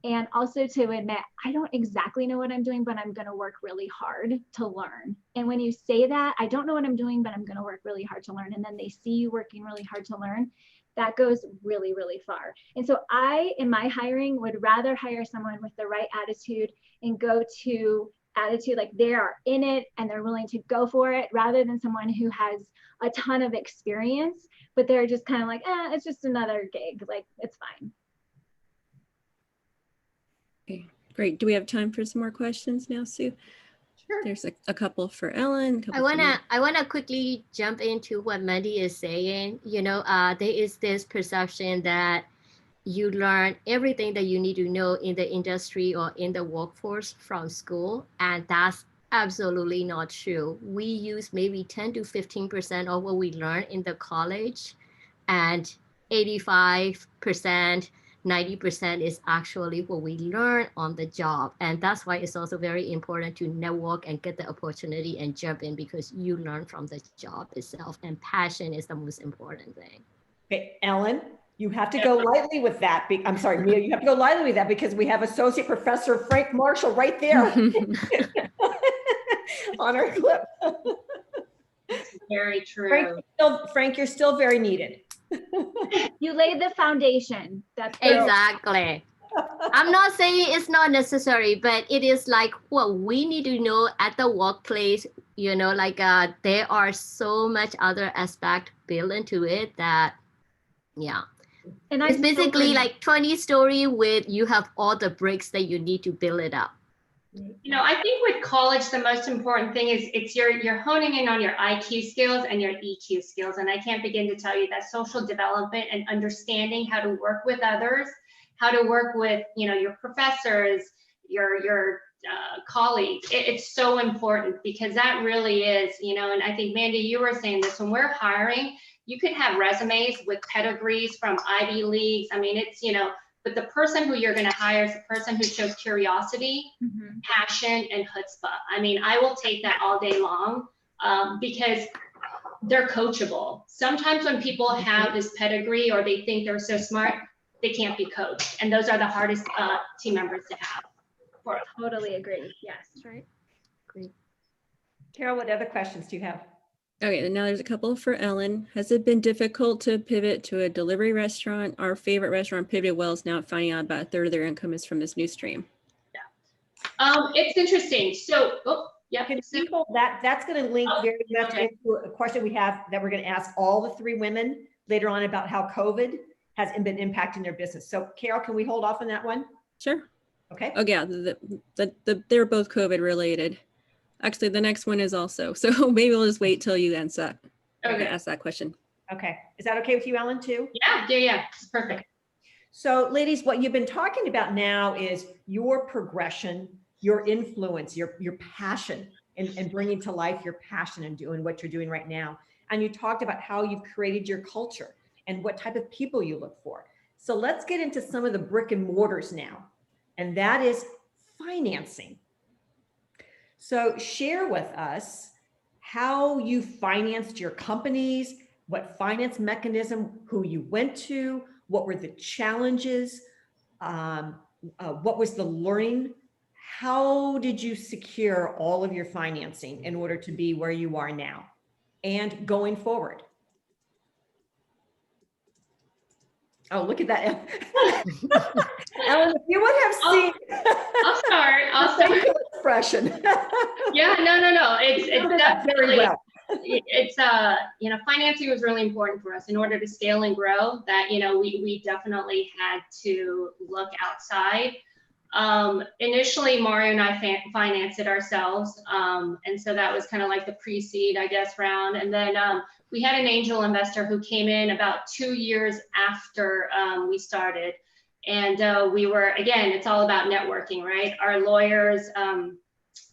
And also to admit, I don't exactly know what I'm doing, but I'm going to work really hard to learn. And when you say that, I don't know what I'm doing, but I'm going to work really hard to learn. And then they see you working really hard to learn, that goes really, really far. And so I, in my hiring, would rather hire someone with the right attitude and go to attitude like they are in it and they're willing to go for it, rather than someone who has a ton of experience, but they're just kind of like, it's just another gig. Like, it's fine. Okay, great. Do we have time for some more questions now, Sue? Sure. There's a couple for Ellen. I wanna quickly jump into what Mandy is saying. You know, there is this perception that you learn everything that you need to know in the industry or in the workforce from school, and that's absolutely not true. We use maybe 10 to 15% of what we learn in the college, and 85%, 90% is actually what we learn on the job. And that's why it's also very important to network and get the opportunity and jump in, because you learn from the job itself, and passion is the most important thing. Okay, Ellen, you have to go lightly with that. I'm sorry, Mia, you have to go lightly with that because we have Associate Professor Frank Marshall right there on our clip. Very true. Frank, you're still very needed. You laid the foundation. That's Exactly. I'm not saying it's not necessary, but it is like what we need to know at the workplace. You know, like there are so much other aspect built into it that, yeah. And it's basically like 20-story with you have all the bricks that you need to build it up. You know, I think with college, the most important thing is you're honing in on your IQ skills and your EQ skills. And I can't begin to tell you that social development and understanding how to work with others, how to work with, you know, your professors, your colleagues. It's so important, because that really is, you know, and I think, Mandy, you were saying this, when we're hiring, you could have resumes with pedigrees from Ivy Leagues. I mean, it's, you know, but the person who you're going to hire is the person who shows curiosity, passion, and chutzpah. I mean, I will take that all day long, because they're coachable. Sometimes when people have this pedigree or they think they're so smart, they can't be coached. And those are the hardest team members to have. Totally agree. Yes. That's right. Great. Carol, what other questions do you have? Okay, and now there's a couple for Ellen. Has it been difficult to pivot to a delivery restaurant? Our favorite restaurant pivoted well, is now finding out about a third of their income is from this new stream. It's interesting. So, Can you hold that? That's going to link very much into a question we have that we're going to ask all the three women later on about how COVID has been impacting their business. So, Carol, can we hold off on that one? Sure. Okay. Oh yeah, they're both COVID related. Actually, the next one is also. So maybe we'll just wait till you answer. Okay. Ask that question. Okay. Is that okay with you, Ellen, too? Yeah. It's perfect. So, ladies, what you've been talking about now is your progression, your influence, your passion, and bringing to life your passion and doing what you're doing right now. And you talked about how you've created your culture and what type of people you look for. So let's get into some of the brick and mortars now. And that is financing. So share with us how you financed your companies, what finance mechanism, who you went to, what were the challenges, what was the learning, how did you secure all of your financing in order to be where you are now and going forward? Oh, look at that. Ellen, if you would have seen I'll start. Expression. Yeah, no. It's definitely, very well. It's you know, financing was really important for us in order to scale and grow. That, you know, we definitely had to look outside. Initially, Mario and I financed it ourselves. And so that was kind of like the pre-seed, I guess, round. And then we had an angel investor who came in about 2 years after we started. And we were, again, it's all about networking, right? Our lawyers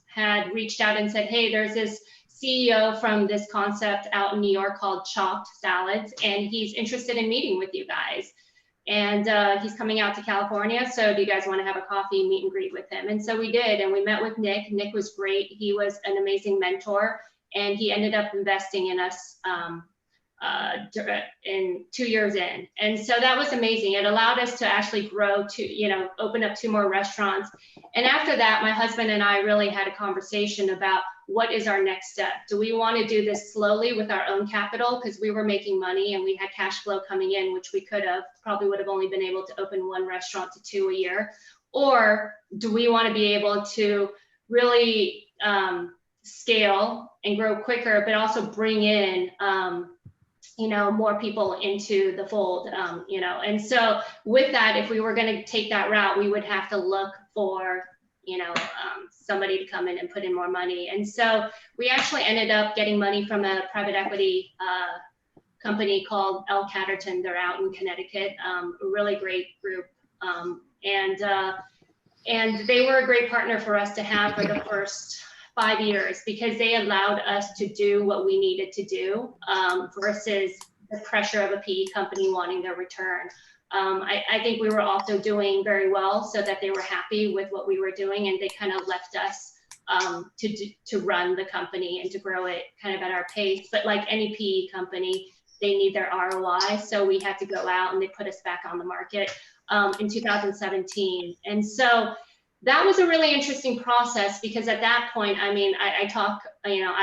had reached out and said, hey, there's this CEO from this concept out in New York called Chopped Salads, and he's interested in meeting with you guys. And he's coming out to California. So do you guys want to have a coffee, meet and greet with him? And so we did. And we met with Nick. Nick was great. He was an amazing mentor. And he ended up investing in us in 2 years in. And so that was amazing. It allowed us to actually grow to, you know, open up 2 more restaurants. And after that, my husband and I really had a conversation about what is our next step? Do we want to do this slowly with our own capital? Because we were making money and we had cash flow coming in, which we could have, probably would have only been able to open 1 restaurant to 2 a year. Or do we want to be able to really scale and grow quicker, but also bring in, you know, more people into the fold, you know? And so with that, if we were going to take that route, we would have to look for, you know, somebody to come in and put in more money. And so we actually ended up getting money from a private equity company called L. Catterton. They're out in Connecticut, a really great group. And they were a great partner for us to have for the first 5 years, because they allowed us to do what we needed to do versus the pressure of a PE company wanting their return. I think we were also doing very well, so that they were happy with what we were doing, and they kind of left us to run the company and to grow it kind of at our pace. But like any PE company, they need their ROI. So we had to go out, and they put us back on the market in 2017. And so that was a really interesting process, because at that point, I mean, I talk, you know,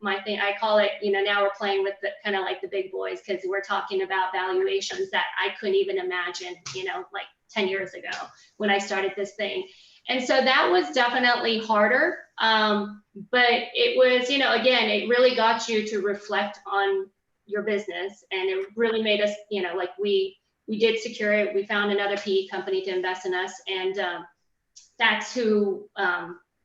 my thing, I call it, you know, now we're playing with the kind of like the big boys, because we're talking about valuations that I couldn't even imagine, you know, like 10 years ago when I started this thing. And so that was definitely harder. But it was, you know, again, it really got you to reflect on your business, and it really made us, you know, like we did secure it. We found another PE company to invest in us, and that's who,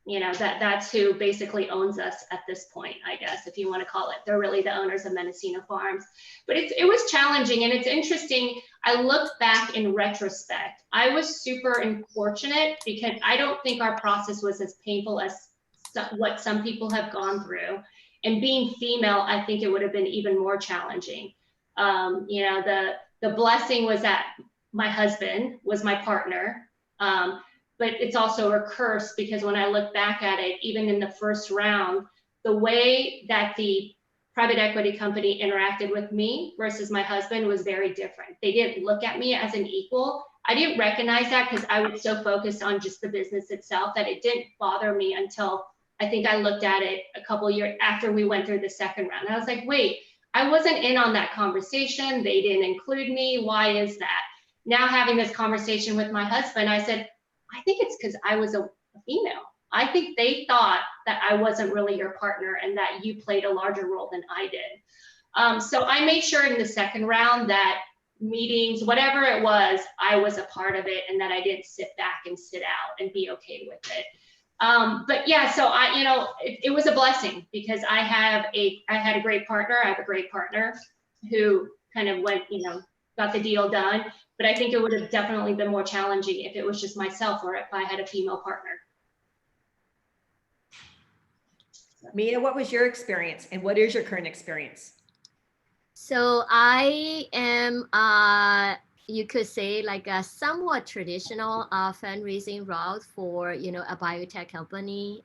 you know, that's who basically owns us at this point, I guess, if you want to call it. They're really the owners of Mendocino Farms. But it was challenging, and it's interesting. I look back in retrospect. I was super unfortunate, because I don't think our process was as painful as what some people have gone through. And being female, I think it would have been even more challenging. You know, the blessing was that my husband was my partner. But it's also a curse, because when I look back at it, even in the first round, the way that the private equity company interacted with me versus my husband was very different. They didn't look at me as an equal. I didn't recognize that, because I was so focused on just the business itself, that it didn't bother me until I think I looked at it a couple years after we went through the second round. I was like, wait, I wasn't in on that conversation. They didn't include me. Why is that? Now having this conversation with my husband, I said, I think it's because I was a female. I think they thought that I wasn't really your partner, and that you played a larger role than I did. So I made sure in the second round that meetings, whatever it was, I was a part of it, and that I didn't sit back and sit out and be okay with it. But yeah, so I, you know, it was a blessing, because I had a great partner. I have a great partner who kind of went, you know, got the deal done. But I think it would have definitely been more challenging if it was just myself, or if I had a female partner. Mia, what was your experience, and what is your current experience? So I am, you could say, like a somewhat traditional fundraising route for, you know, a biotech company.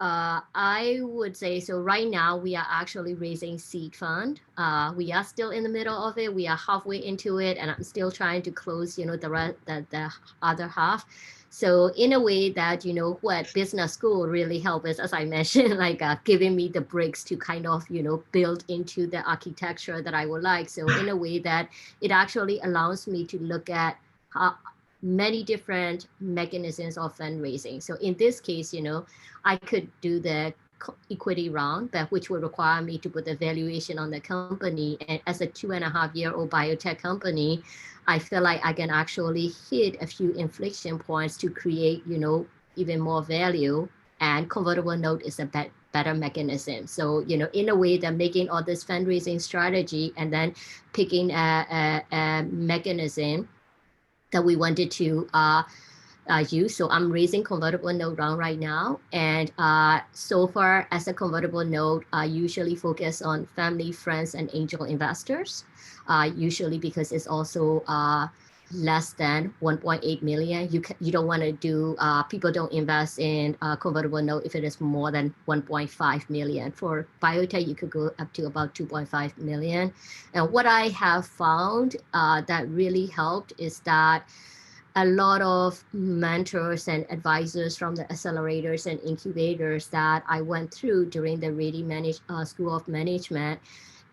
I would say, so right now we are actually raising seed fund. We are still in the middle of it. We are halfway into it, and I'm still trying to close, you know, the other half. So in a way that, you know, what business school really helped is, as I mentioned, like giving me the bricks to kind of, you know, build into the architecture that I would like. So in a way that it actually allows me to look at many different mechanisms of fundraising. So in this case, you know, I could do the equity round, that which would require me to put the valuation on the company. And as a 2.5-year-old biotech company, I feel like I can actually hit a few inflection points to create, even more value. And convertible note is a better mechanism. So, in a way, they're making all this fundraising strategy and then picking a mechanism that we wanted to use. So I'm raising convertible note round right now. And so far as a convertible note, I usually focus on family, friends, and angel investors, usually because it's also less than 1.8 million. You don't want to do, people don't invest in convertible note if it is more than 1.5 million. For biotech, you could go up to about 2.5 million. And what I have found that really helped is that a lot of mentors and advisors from the accelerators and incubators that I went through during the School of Management,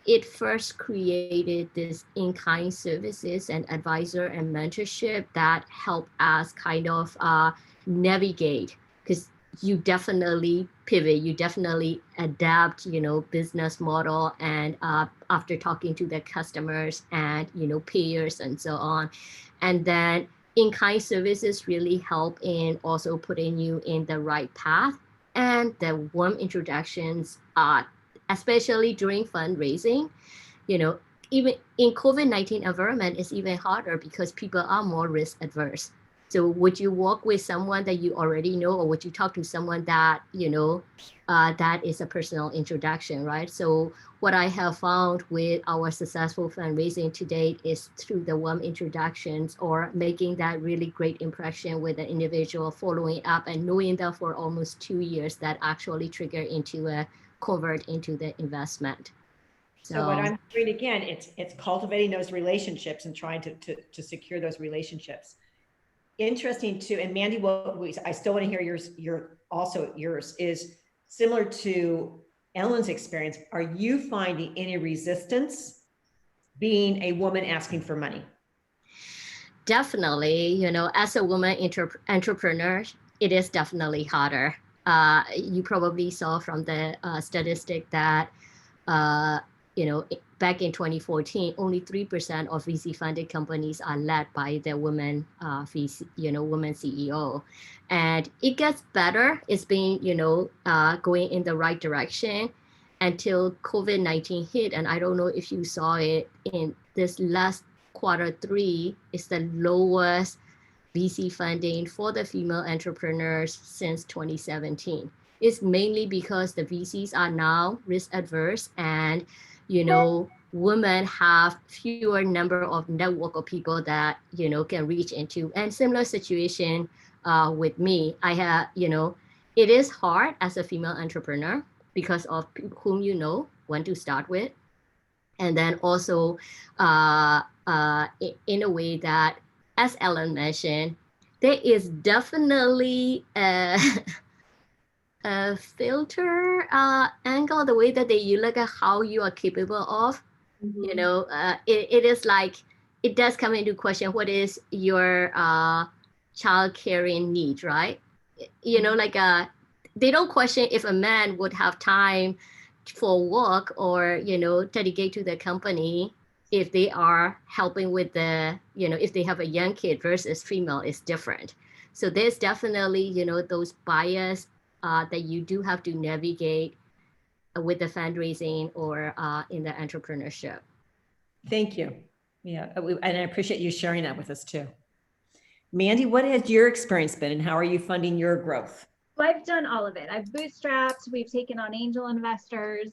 it first created this in-kind services and advisor and mentorship that help us kind of navigate, because you definitely pivot, you definitely adapt, business model, and after talking to the customers and, payers and so on. And then in-kind services really help in also putting you in the right path. And the warm introductions are, especially during fundraising, even in COVID-19 environment, it's even harder because people are more risk adverse. So would you walk with someone that you already know, or would you talk to someone that, that is a personal introduction, right? So what I have found with our successful fundraising to date is through the warm introductions, or making that really great impression with an individual, following up and knowing them for almost 2 years, that actually trigger into a convert into the investment. So what I'm hearing again, it's cultivating those relationships and trying to secure those relationships. Interesting too, and Mandy, I still want to hear yours. Yours is similar to Ellen's experience. Are you finding any resistance being a woman asking for money? Definitely, as a woman entrepreneur, it is definitely harder. You probably saw from the statistic that, back in 2014, only 3% of VC-funded companies are led by the women VC, women CEO, and it gets better. It's been, going in the right direction until COVID-19 hit, and I don't know if you saw it in this last Q3. Is the lowest VC funding for the female entrepreneurs since 2017. It's mainly because the VCs are now risk adverse, and women have fewer number of network of people that, can reach into. And similar situation with me. I have, it is hard as a female entrepreneur because of whom when to start with. And then also in a way that, as Ellen mentioned, there is definitely a filter angle, the way that you look at how you are capable of, it is like, it does come into question, what is your child caring need, right? They don't question if a man would have time for work or, dedicate to the company if they are helping with the, if they have a young kid versus female is different. So there's definitely, those bias that you do have to navigate with the fundraising or in the entrepreneurship. Thank you. Yeah, and I appreciate you sharing that with us too. Mandy, what has your experience been, and how are you funding your growth? So I've done all of it. I've bootstrapped, we've taken on angel investors.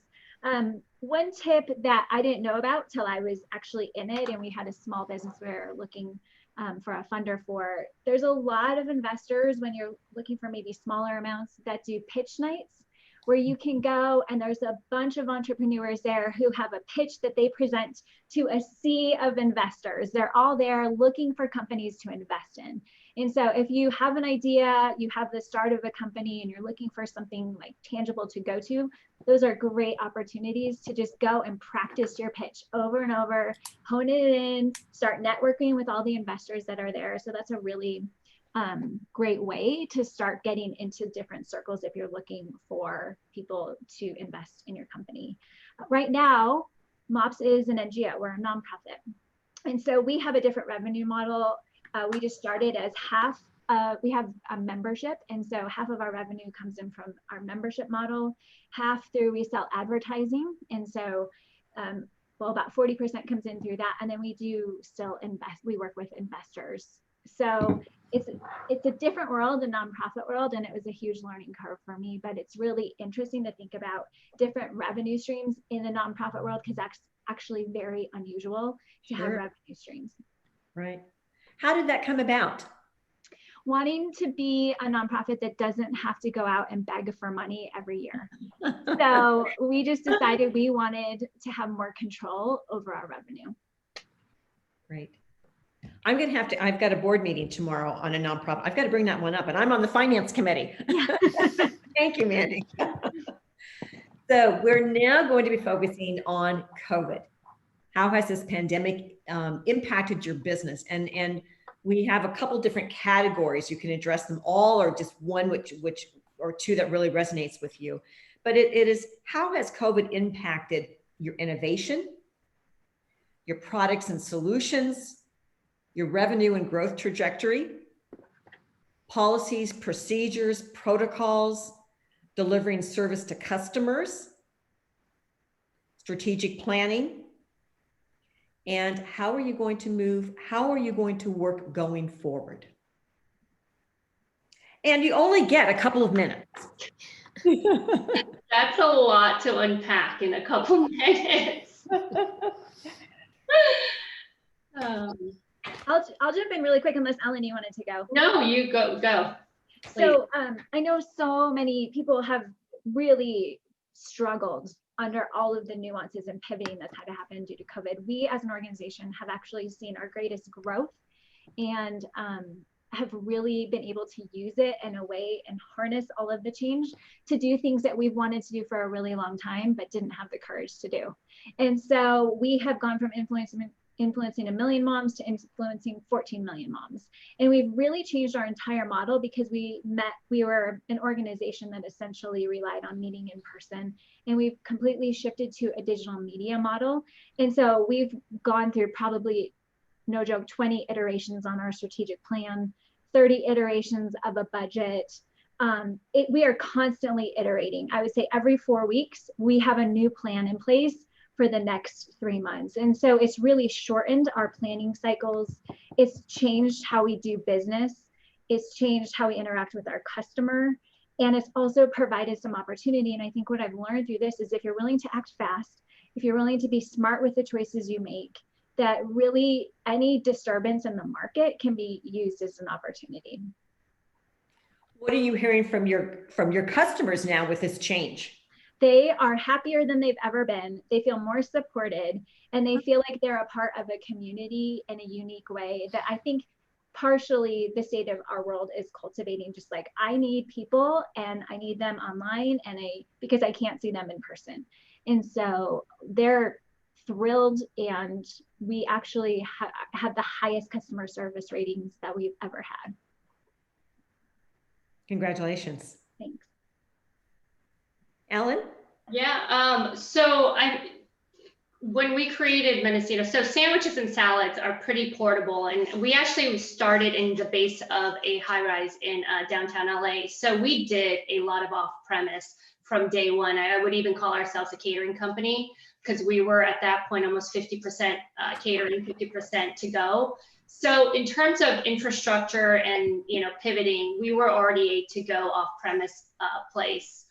One tip that I didn't know about till I was actually in it, and we had a small business we were looking for a funder for. There's a lot of investors when you're looking for maybe smaller amounts that do pitch nights, where you can go and there's a bunch of entrepreneurs there who have a pitch that they present to a sea of investors. They're all there looking for companies to invest in. And so if you have an idea, you have the start of a company and you're looking for something like tangible to go to, those are great opportunities to just go and practice your pitch over and over, hone it in, start networking with all the investors that are there. So that's a really great way to start getting into different circles if you're looking for people to invest in your company. Right now, MOPS is an NGO, we're a nonprofit. And so we have a different revenue model. We just started as half, we have a membership. And so half of our revenue comes in from our membership model, half through we sell advertising. And so, well, about 40% comes in through that. And then we do still invest, we work with investors. So it's a different world, the nonprofit world, and it was a huge learning curve for me, but it's really interesting to think about different revenue streams in the nonprofit world, because that's actually very unusual to have revenue streams. Right. How did that come about? Wanting to be a nonprofit that doesn't have to go out and beg for money every year. So we just decided we wanted to have more control over our revenue. Great. I'm going to have to, I've got a board meeting tomorrow on a nonprofit. I've got to bring that one up, and I'm on the finance committee. Yeah. Thank you, Mandy. So we're now going to be focusing on COVID. How has this pandemic impacted your business? And we have a couple different categories. You can address them all, or just one which or two that really resonates with you. But it is, how has COVID impacted your innovation, your products and solutions, your revenue and growth trajectory, policies, procedures, protocols, delivering service to customers, strategic planning, and how are you going to move? How are you going to work going forward? And you only get a couple of minutes. That's a lot to unpack in a couple minutes. I'll jump in really quick, unless Ellen, you wanted to go. No, you go. So I know so many people have really struggled under all of the nuances and pivoting that's had to happen due to COVID. We as an organization have actually seen our greatest growth, and have really been able to use it in a way and harness all of the change to do things that we've wanted to do for a really long time, but didn't have the courage to do. And so we have gone from influencing 1 million moms to influencing 14 million moms. And we've really changed our entire model, because we were an organization that essentially relied on meeting in person, and we've completely shifted to a digital media model. And so we've gone through, probably, no joke, 20 iterations on our strategic plan, 30 iterations of a budget. We are constantly iterating. I would say every 4 weeks, we have a new plan in place for the next 3 months. And so it's really shortened our planning cycles. It's changed how we do business. It's changed how we interact with our customer. And it's also provided some opportunity. And I think what I've learned through this is, if you're willing to act fast, if you're willing to be smart with the choices you make, that really any disturbance in the market can be used as an opportunity. What are you hearing from your customers now with this change? They are happier than they've ever been. They feel more supported, and they feel like they're a part of a community in a unique way that I think partially the state of our world is cultivating. Just like, I need people, and I need them online, and because I can't see them in person. And so they're thrilled, and we actually have the highest customer service ratings that we've ever had. Congratulations. Thanks. Ellen? Yeah, when we created Mendocino, so sandwiches and salads are pretty portable, and we actually started in the base of a high-rise in downtown LA. So we did a lot of off-premise from day one. I would even call ourselves a catering company, because we were at that point almost 50% catering, 50% to go. So in terms of infrastructure and pivoting, we were already a to-go off-premise place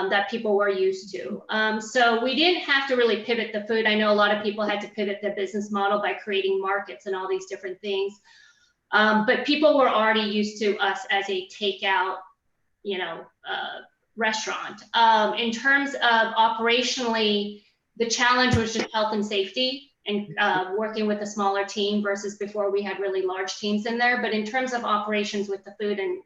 that people were used to. So we didn't have to really pivot the food. I know a lot of people had to pivot their business model by creating markets and all these different things. But people were already used to us as a takeout, restaurant. In terms of operationally, the challenge was just health and safety, and working with a smaller team versus before we had really large teams in there. But in terms of operations with the food, and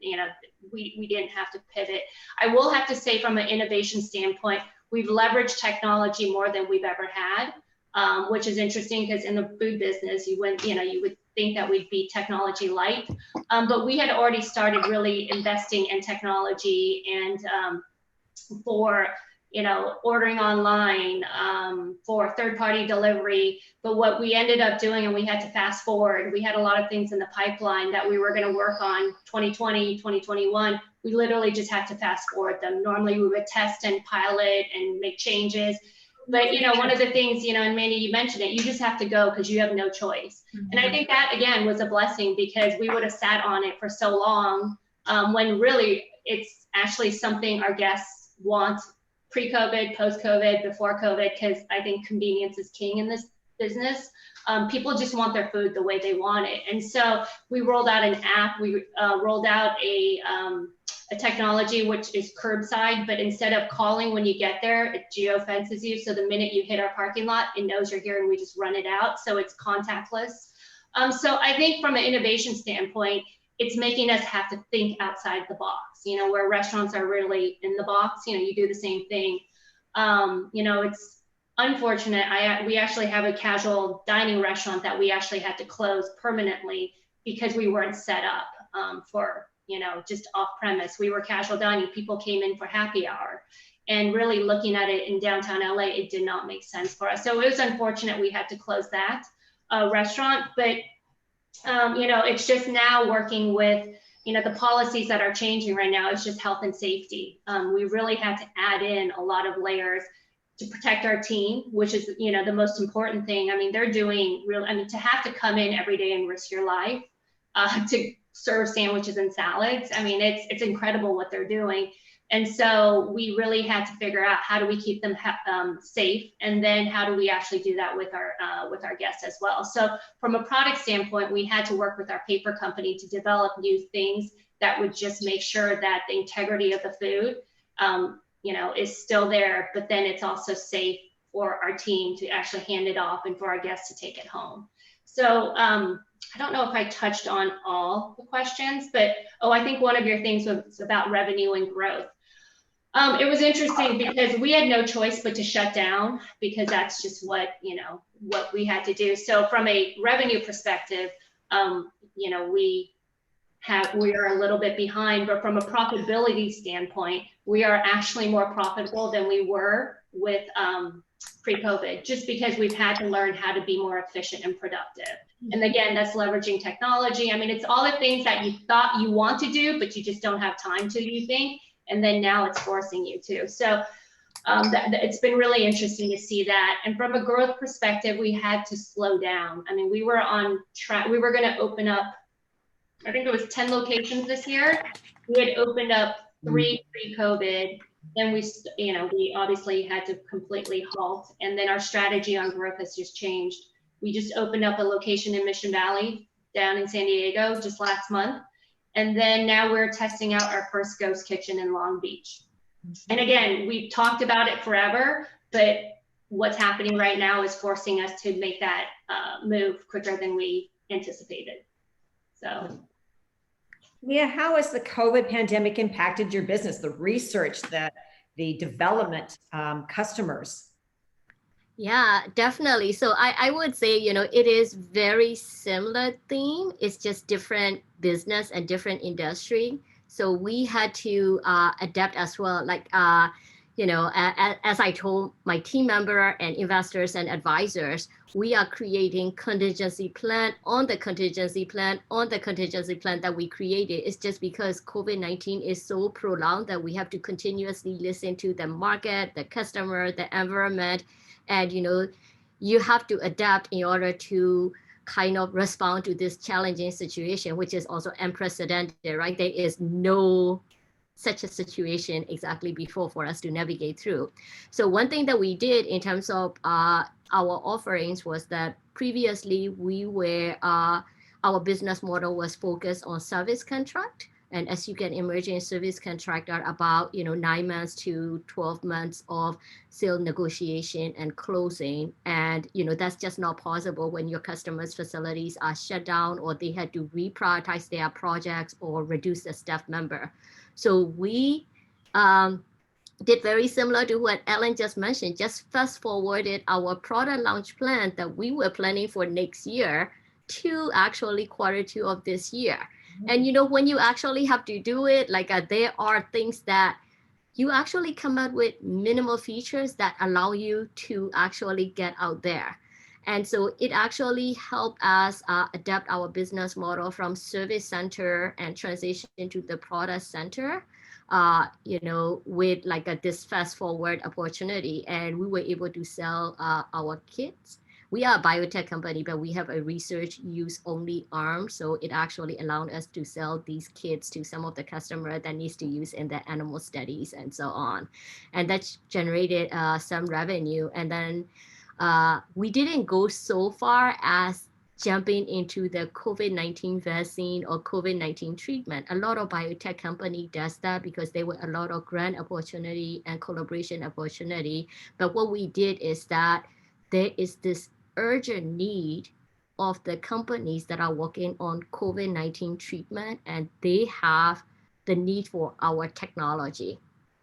we didn't have to pivot. I will have to say, from an innovation standpoint, we've leveraged technology more than we've ever had, which is interesting, because in the food business, you would think that we'd be technology light. But we had already started really investing in technology and for ordering online, for third-party delivery. But what we ended up doing, and we had to fast forward, we had a lot of things in the pipeline that we were going to work on 2020, 2021. We literally just had to fast forward them. Normally we would test and pilot and make changes. But one of the things, and Mandy, you mentioned it, you just have to go because you have no choice. And I think that again was a blessing, because we would have sat on it for so long, when really it's actually something our guests want pre-COVID, post-COVID, before COVID, because I think convenience is king in this business. People just want their food the way they want it. And so we rolled out an app, we rolled out a technology which is curbside, but instead of calling when you get there, it geo-fences you. So the minute you hit our parking lot, it knows you're here and we just run it out. So it's contactless. So I think from an innovation standpoint, it's making us have to think outside the box, where restaurants are really in the box, you do the same thing. It's unfortunate. We actually have a casual dining restaurant that we actually had to close permanently because we weren't set up for, just off premise. We were casual dining. People came in for happy hour, and really looking at it in downtown LA, it did not make sense for us. So it was unfortunate we had to close that restaurant, but it's just now working with, the policies that are changing right now. It's just health and safety. We really had to add in a lot of layers to protect our team, which is, the most important thing. I mean, they're doing to have to come in every day and risk your life to serve sandwiches and salads. I mean, it's incredible what they're doing. And so we really had to figure out, how do we keep them safe, and then how do we actually do that with our guests as well. So from a product standpoint, we had to work with our paper company to develop new things that would just make sure that the integrity of the food, is still there, but then it's also safe for our team to actually hand it off and for our guests to take it home. So I don't know if I touched on all the questions, but I think one of your things was about revenue and growth. It was interesting because we had no choice but to shut down, because that's just what we had to do. So from a revenue perspective, we are a little bit behind, but from a profitability standpoint, we are actually more profitable than we were with pre-COVID, just because we've had to learn how to be more efficient and productive. And again, that's leveraging technology. I mean, it's all the things that you thought you want to do, but you just don't have time to, you think. And then now it's forcing you to. So it's been really interesting to see that. And from a growth perspective, we had to slow down. I mean, we were on track. We were going to open up, I think it was 10 locations this year. We had opened up 3 pre-COVID. Then we obviously had to completely halt. And then our strategy on growth has just changed. We just opened up a location in Mission Valley down in San Diego just last month. And then now we're testing out our first ghost kitchen in Long Beach. And again, we've talked about it forever, but what's happening right now is forcing us to make that move quicker than we anticipated. So. Mia, how has the COVID pandemic impacted your business, the research, the development, customers? Yeah, definitely. So I would say, it is very similar theme. It's just different business and different industry. So we had to adapt as well. Like, as I told my team member and investors and advisors, we are creating contingency plan on the contingency plan on the contingency plan that we created. It's just because COVID-19 is so prolonged that we have to continuously listen to the market, the customer, the environment. And, you have to adapt in order to kind of respond to this challenging situation, which is also unprecedented, right? There is no such a situation exactly before for us to navigate through. So one thing that we did in terms of our offerings was that previously our business model was focused on service contract. And as you can imagine, service contract are about 9 months to 12 months of sale negotiation and closing. And that's just not possible when your customers' facilities are shut down, or they had to reprioritize their projects or reduce the staff member. So we did very similar to what Ellen just mentioned, just fast forwarded our product launch plan that we were planning for next year to actually Q2 of this year. And you know, when you actually have to do it, like there are things that you actually come out with minimal features that allow you to actually get out there. And so it actually helped us adapt our business model from service center and transition into the product center, you know, with like this fast forward opportunity. And we were able to sell our kits. We are a biotech company, but we have a research use only arm. So it actually allowed us to sell these kits to some of the customer that needs to use in the animal studies and so on. And that's generated some revenue. And then we didn't go so far as jumping into the COVID-19 vaccine or COVID-19 treatment. A lot of biotech company does that because there were a lot of grant opportunity and collaboration opportunity. But what we did is that there is this urgent need of the companies that are working on COVID-19 treatment, and they have the need for our technology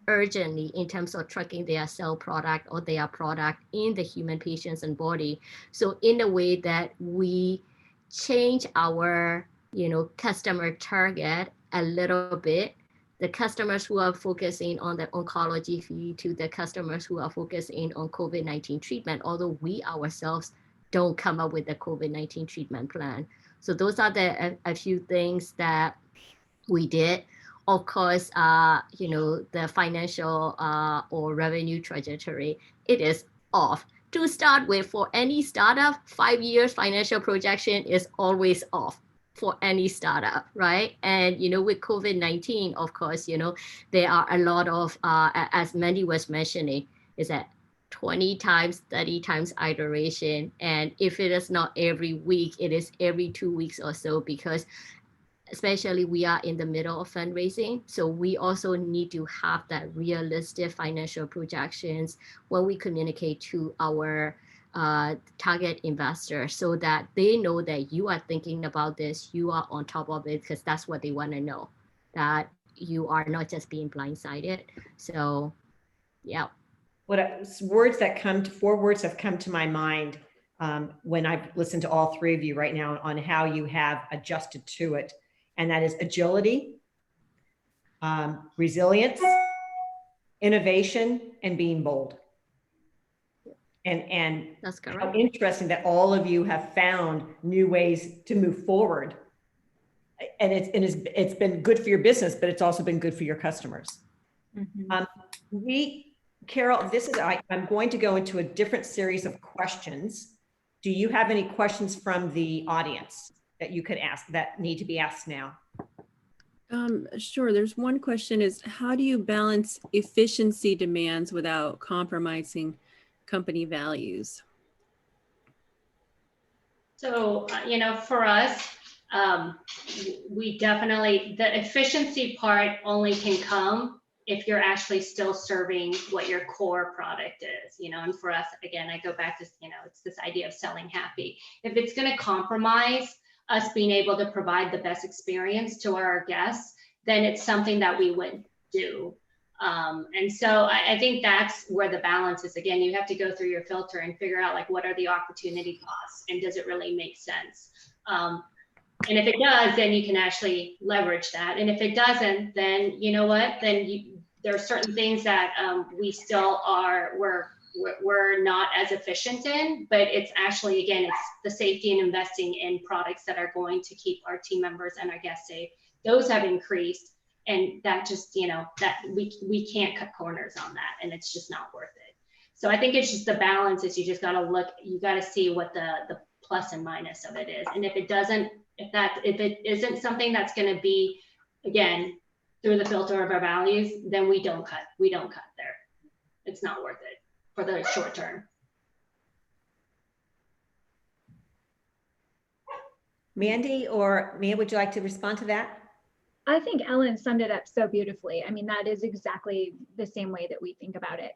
urgently in terms of tracking their cell product or their product in the human patients and body. So in a way that we change our, you know, customer target a little bit, the customers who are focusing on the oncology field to the customers who are focusing on COVID-19 treatment, although we ourselves don't come up with the COVID-19 treatment plan. So those are a few things that we did. Of course, you know, the financial or revenue trajectory, it is off. To start with, for any startup, 5 years financial projection is always off for any startup, right? And, you know, with COVID-19, of course, you know, there are a lot of, as Mandy was mentioning, is that 20 times, 30 times iteration. And if it is not every week, it is every 2 weeks or so, because especially we are in the middle of fundraising. So we also need to have that realistic financial projections when we communicate to our target investors so that they know that you are thinking about this, you are on top of it, because that's what they want to know, that you are not just being blindsided. So, yeah. Four words have come to my mind when I've listened to all three of you right now on how you have adjusted to it. And that is agility, resilience, innovation, and being bold. And that's correct. How interesting that all of you have found new ways to move forward. And it's been good for your business, but it's also been good for your customers. Mm-hmm. Carol, I'm going to go into a different series of questions. Do you have any questions from the audience that you could ask that need to be asked now? Sure. There's one question is, how do you balance efficiency demands without compromising company values? So, you know, for us, we definitely, the efficiency part only can come if you're actually still serving what your core product is, you know. And for us, again, I go back to, you know, it's this idea of selling happy. If it's going to compromise us being able to provide the best experience to our guests, then it's something that we would do. And so I think that's where the balance is. Again, you have to go through your filter and figure out, like, what are the opportunity costs and does it really make sense? And if it does, then you can actually leverage that. And if it doesn't, then you know what, then there are certain things that we still are, we're not as efficient in, but it's actually, again, it's the safety and investing in products that are going to keep our team members and our guests safe. Those have increased, and that just, you know, that we can't cut corners on that, and it's just not worth it. So I think it's just the balance is you just got to look, you got to see what the plus and minus of it is. And if it doesn't, if it isn't something that's going to be, again, through the filter of our values, then we don't cut there. It's not worth it for the short term. Mandy or Mia, would you like to respond to that? I think Ellen summed it up so beautifully. I mean, that is exactly the same way that we think about it.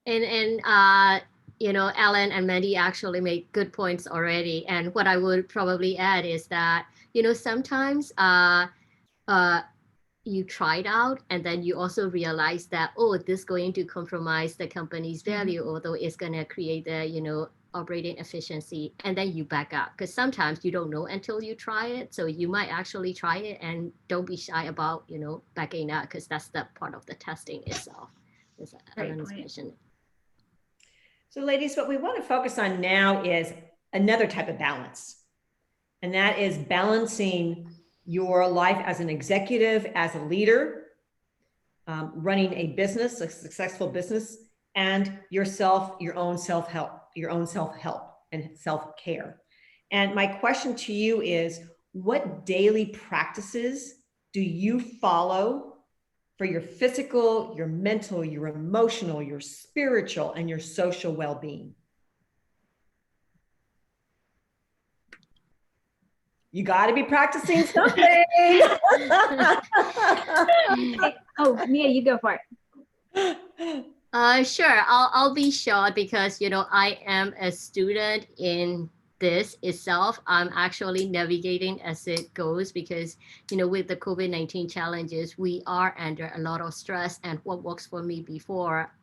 And you know, Ellen and Mandy actually made good points already. And what I would probably add is that, you know, sometimes you try it out and then you also realize that, oh, this is going to compromise the company's value, although it's going to create the, you know, operating efficiency, and then you back up, because sometimes you don't know until you try it. So you might actually try it, and don't be shy about, you know, backing up, because that's the part of the testing itself. As Ellen's mentioned. So ladies, what we want to focus on now is another type of balance. And that is balancing your life as an executive, as a leader, running a business, a successful business, and yourself, your own self-help and self-care. And my question to you is, what daily practices do you follow for your physical, your mental, your emotional, your spiritual, and your social well-being? You got to be practicing something. Oh, Mia, you go for it. Sure, I'll be short, because, you know, I am a student in this itself. I'm actually navigating as it goes, because, you know, with the COVID-19 challenges, we are under a lot of stress, and what works for me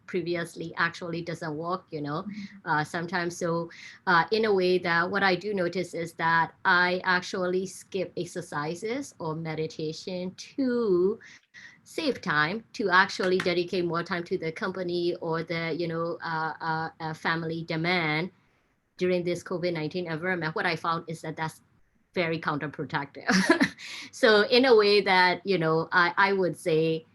previously actually doesn't work, you know, sometimes. So in a way, that what I do notice is that I actually skip exercises or meditation to save time, to actually dedicate more time to the company or the, you know, family demand during this COVID-19 environment. What I found is that that's very counterproductive. So in a way that, you know, I would say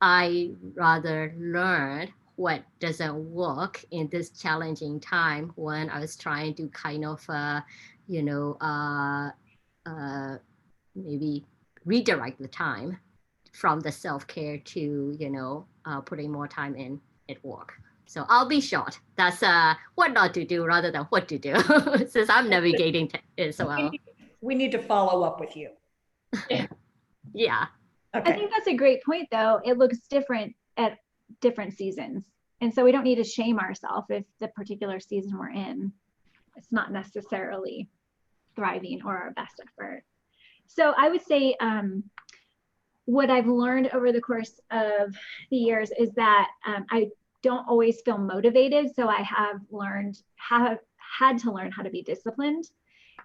I rather learn what doesn't work in this challenging time, when I was trying to kind of, you know, maybe redirect the time from the self-care to, you know, putting more time in at work. So I'll be short. That's what not to do rather than what to do, since I'm navigating it as well. We need to follow up with you. Yeah. Okay. I think that's a great point, though. It looks different at different seasons. And so we don't need to shame ourselves if the particular season we're in, it's not necessarily thriving or our best effort. So I would say what I've learned over the course of the years is that I don't always feel motivated. So I have had to learn how to be disciplined,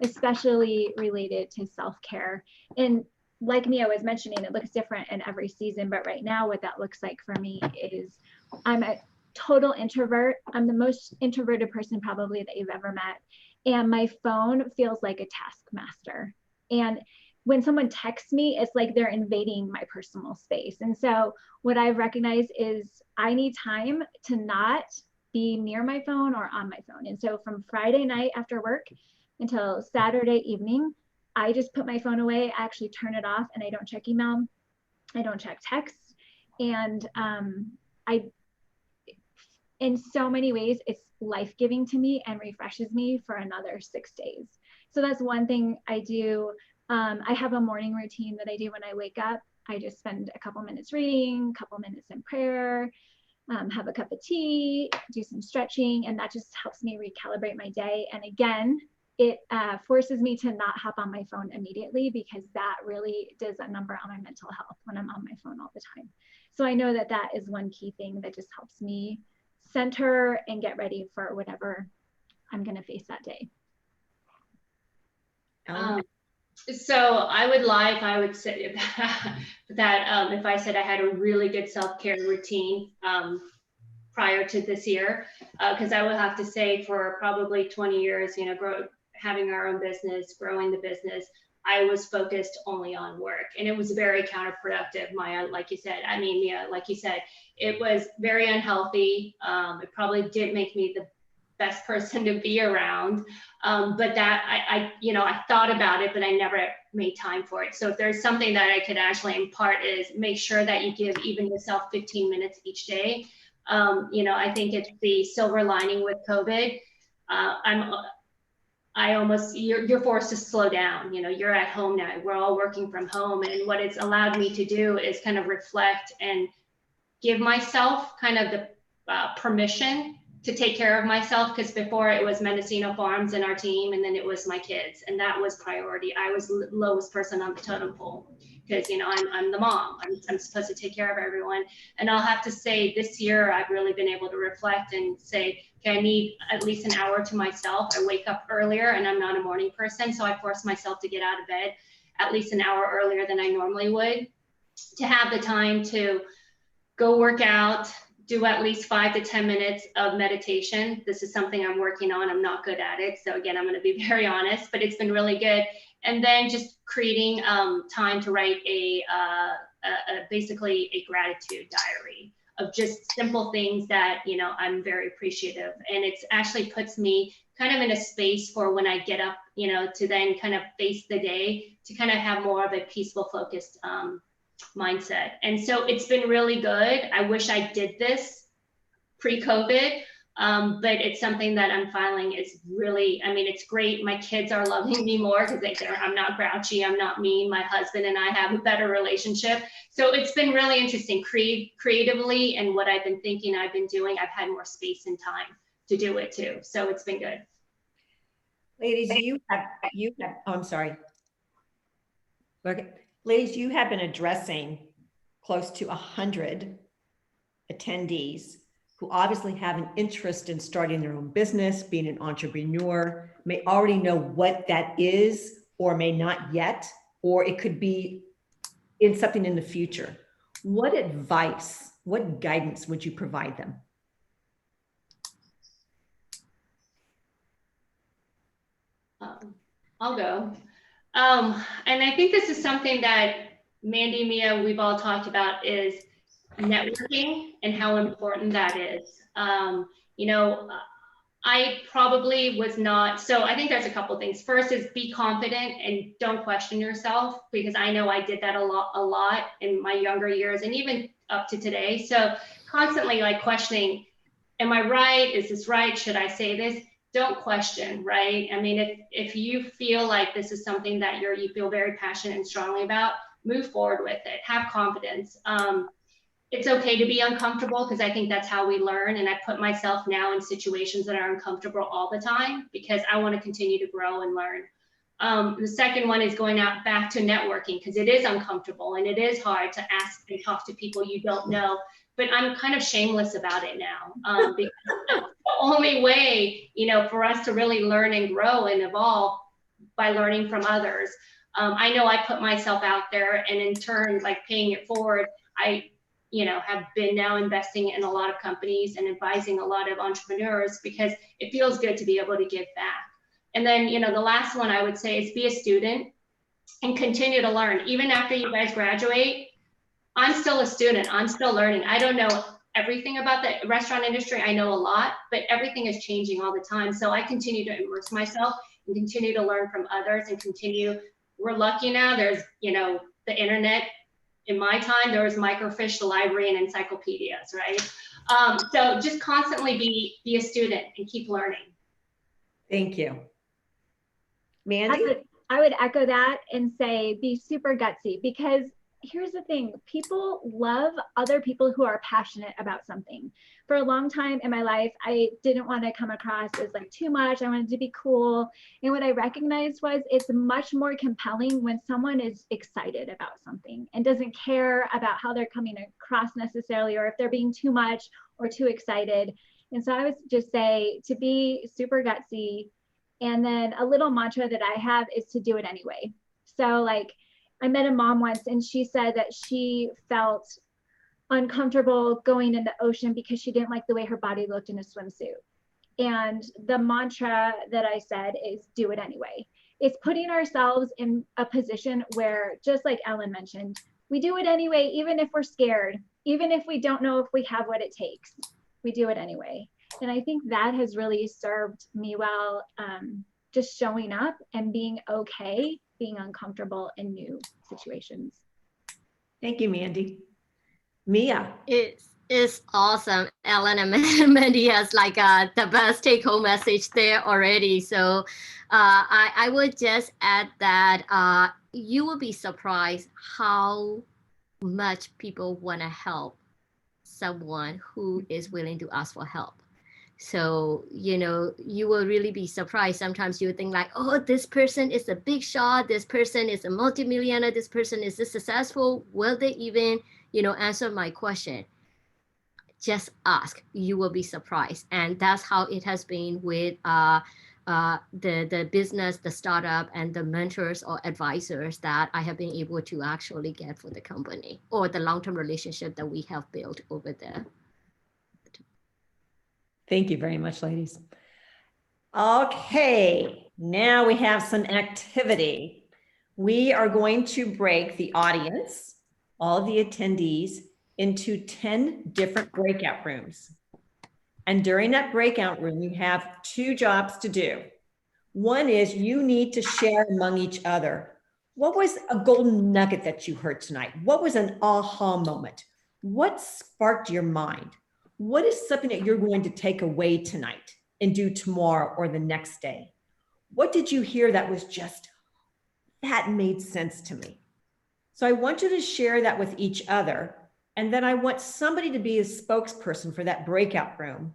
especially related to self-care. And like Mia was mentioning, it looks different in every season, but right now what that looks like for me is I'm a total introvert. I'm the most introverted person probably that you've ever met. And my phone feels like a taskmaster. And when someone texts me, it's like they're invading my personal space. And so what I've recognized is I need time to not be near my phone or on my phone. And so from Friday night after work until Saturday evening, I just put my phone away. I actually turn it off, and I don't check email. I don't check text. And in so many ways, it's life-giving to me and refreshes me for another 6 days. So that's one thing I do. I have a morning routine that I do when I wake up. I just spend a couple minutes reading, a couple minutes in prayer, have a cup of tea, do some stretching, and that just helps me recalibrate my day. And again, it forces me to not hop on my phone immediately, because that really does a number on my mental health when I'm on my phone all the time. So I know that that is one key thing that just helps me center and get ready for whatever I'm going to face that day. So I would say that if I said I had a really good self-care routine prior to this year, because I would have to say for probably 20 years, you know, having our own business, growing the business, I was focused only on work, and it was very counterproductive, Maya, like you said. I mean, Mia, like you said, it was very unhealthy. It probably did make me the best person to be around. But that I thought about it, but I never made time for it. So if there's something that I could actually impart is make sure that you give even yourself 15 minutes each day. I think it's the silver lining with COVID. You're forced to slow down. You know, you're at home now. We're all working from home. And what it's allowed me to do is kind of reflect and give myself kind of the permission to take care of myself, because before it was Mendocino Farms and our team, and then it was my kids, and that was priority. I was the lowest person on the totem pole because, you know, I'm the mom. I'm supposed to take care of everyone. And I'll have to say this year, I've really been able to reflect and say, okay, I need at least an hour to myself. I wake up earlier and I'm not a morning person. So I force myself to get out of bed at least an hour earlier than I normally would, to have the time to go work out, do at least 5 to 10 minutes of meditation. This is something I'm working on. I'm not good at it. So again, I'm going to be very honest, but it's been really good. And then just creating time to write basically a gratitude diary of just simple things that, you know, I'm very appreciative. And it's actually puts me kind of in a space for when I get up, you know, to then kind of face the day, to kind of have more of a peaceful, focused mindset. And so it's been really good. I wish I did this pre-COVID, but it's something that I'm finding is really, I mean, it's great. My kids are loving me more because I'm not grouchy, I'm not mean. My husband and I have a better relationship. So it's been really interesting creatively, and what I've been thinking, I've been doing, I've had more space and time to do it too. So it's been good. Ladies, oh, I'm sorry. Okay. Ladies, you have been addressing close to 100 attendees who obviously have an interest in starting their own business, being an entrepreneur, may already know what that is or may not yet, or it could be in something in the future. What advice, what guidance would you provide them? I'll go. And I think this is something that Mandy, Mia, we've all talked about, is networking and how important that is. You know, I probably was not, so I think there's a couple things. First is be confident and don't question yourself, because I know I did that a lot in my younger years and even up to today. So constantly like questioning, am I right? Is this right? Should I say this? Don't question, right? I mean, if you feel like this is something that you feel very passionate and strongly about, move forward with it. Have confidence. It's okay to be uncomfortable, because I think that's how we learn. And I put myself now in situations that are uncomfortable all the time because I want to continue to grow and learn. The second one is going out back to networking, because it is uncomfortable and it is hard to ask and talk to people you don't know. But I'm kind of shameless about it now, because the only way, you know, for us to really learn and grow and evolve by learning from others. I know I put myself out there, and in turn, like paying it forward, I, you know, have been now investing in a lot of companies and advising a lot of entrepreneurs, because it feels good to be able to give back. And then, you know, the last one I would say is be a student and continue to learn. Even after you guys graduate, I'm still a student. I'm still learning. I don't know everything about the restaurant industry. I know a lot, but everything is changing all the time. So I continue to immerse myself and continue to learn from others and continue. We're lucky now. There's, you know, the internet. In my time, there was microfiche, the library, and encyclopedias, right? So just constantly be a student and keep learning. Thank you. Mandy? I would echo that and say be super gutsy, because here's the thing, people love other people who are passionate about something. For a long time in my life, I didn't want to come across as like too much. I wanted to be cool. And what I recognized was it's much more compelling when someone is excited about something and doesn't care about how they're coming across necessarily, or if they're being too much or too excited. And so I would just say to be super gutsy. And then a little mantra that I have is to do it anyway. So like, I met a mom once and she said that she felt uncomfortable going in the ocean because she didn't like the way her body looked in a swimsuit. And the mantra that I said is do it anyway. It's putting ourselves in a position where, just like Ellen mentioned, we do it anyway, even if we're scared, even if we don't know if we have what it takes, we do it anyway. And I think that has really served me well, just showing up and being okay, being uncomfortable in new situations. Thank you, Mandy. Mia? It's awesome. Ellen and Mandy has like the best take-home message there already. So I would just add that you will be surprised how much people want to help someone who is willing to ask for help. So, you will really be surprised. Sometimes you think like, oh, this person is a big shot. This person is a multimillionaire. This person is this successful. Will they even, answer my question? Just ask. You will be surprised. And that's how it has been with the business, the startup, and the mentors or advisors that I have been able to actually get for the company, or the long-term relationship that we have built over there. Thank you very much, ladies. Okay, now we have some activity. We are going to break the audience, all the attendees, into 10 different breakout rooms. And during that breakout room, you have 2 jobs to do. One is you need to share among each other. What was a golden nugget that you heard tonight? What was an aha moment? What sparked your mind? What is something that you're going to take away tonight and do tomorrow or the next day? What did you hear that was just, that made sense to me? So I want you to share that with each other. And then I want somebody to be a spokesperson for that breakout room.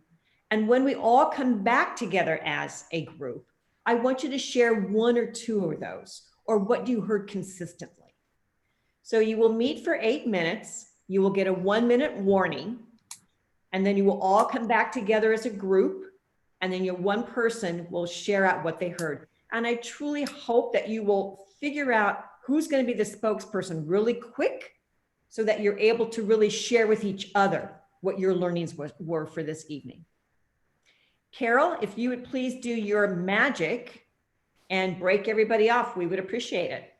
And when we all come back together as a group, I want you to share 1 or 2 of those, or what you heard consistently. So you will meet for 8 minutes. You will get a 1-minute warning. And then you will all come back together as a group. And then your one person will share out what they heard. And I truly hope that you will figure out who's going to be the spokesperson really quick, so that you're able to really share with each other what your learnings were for this evening. Carol, if you would please do your magic and break everybody off, we would appreciate it.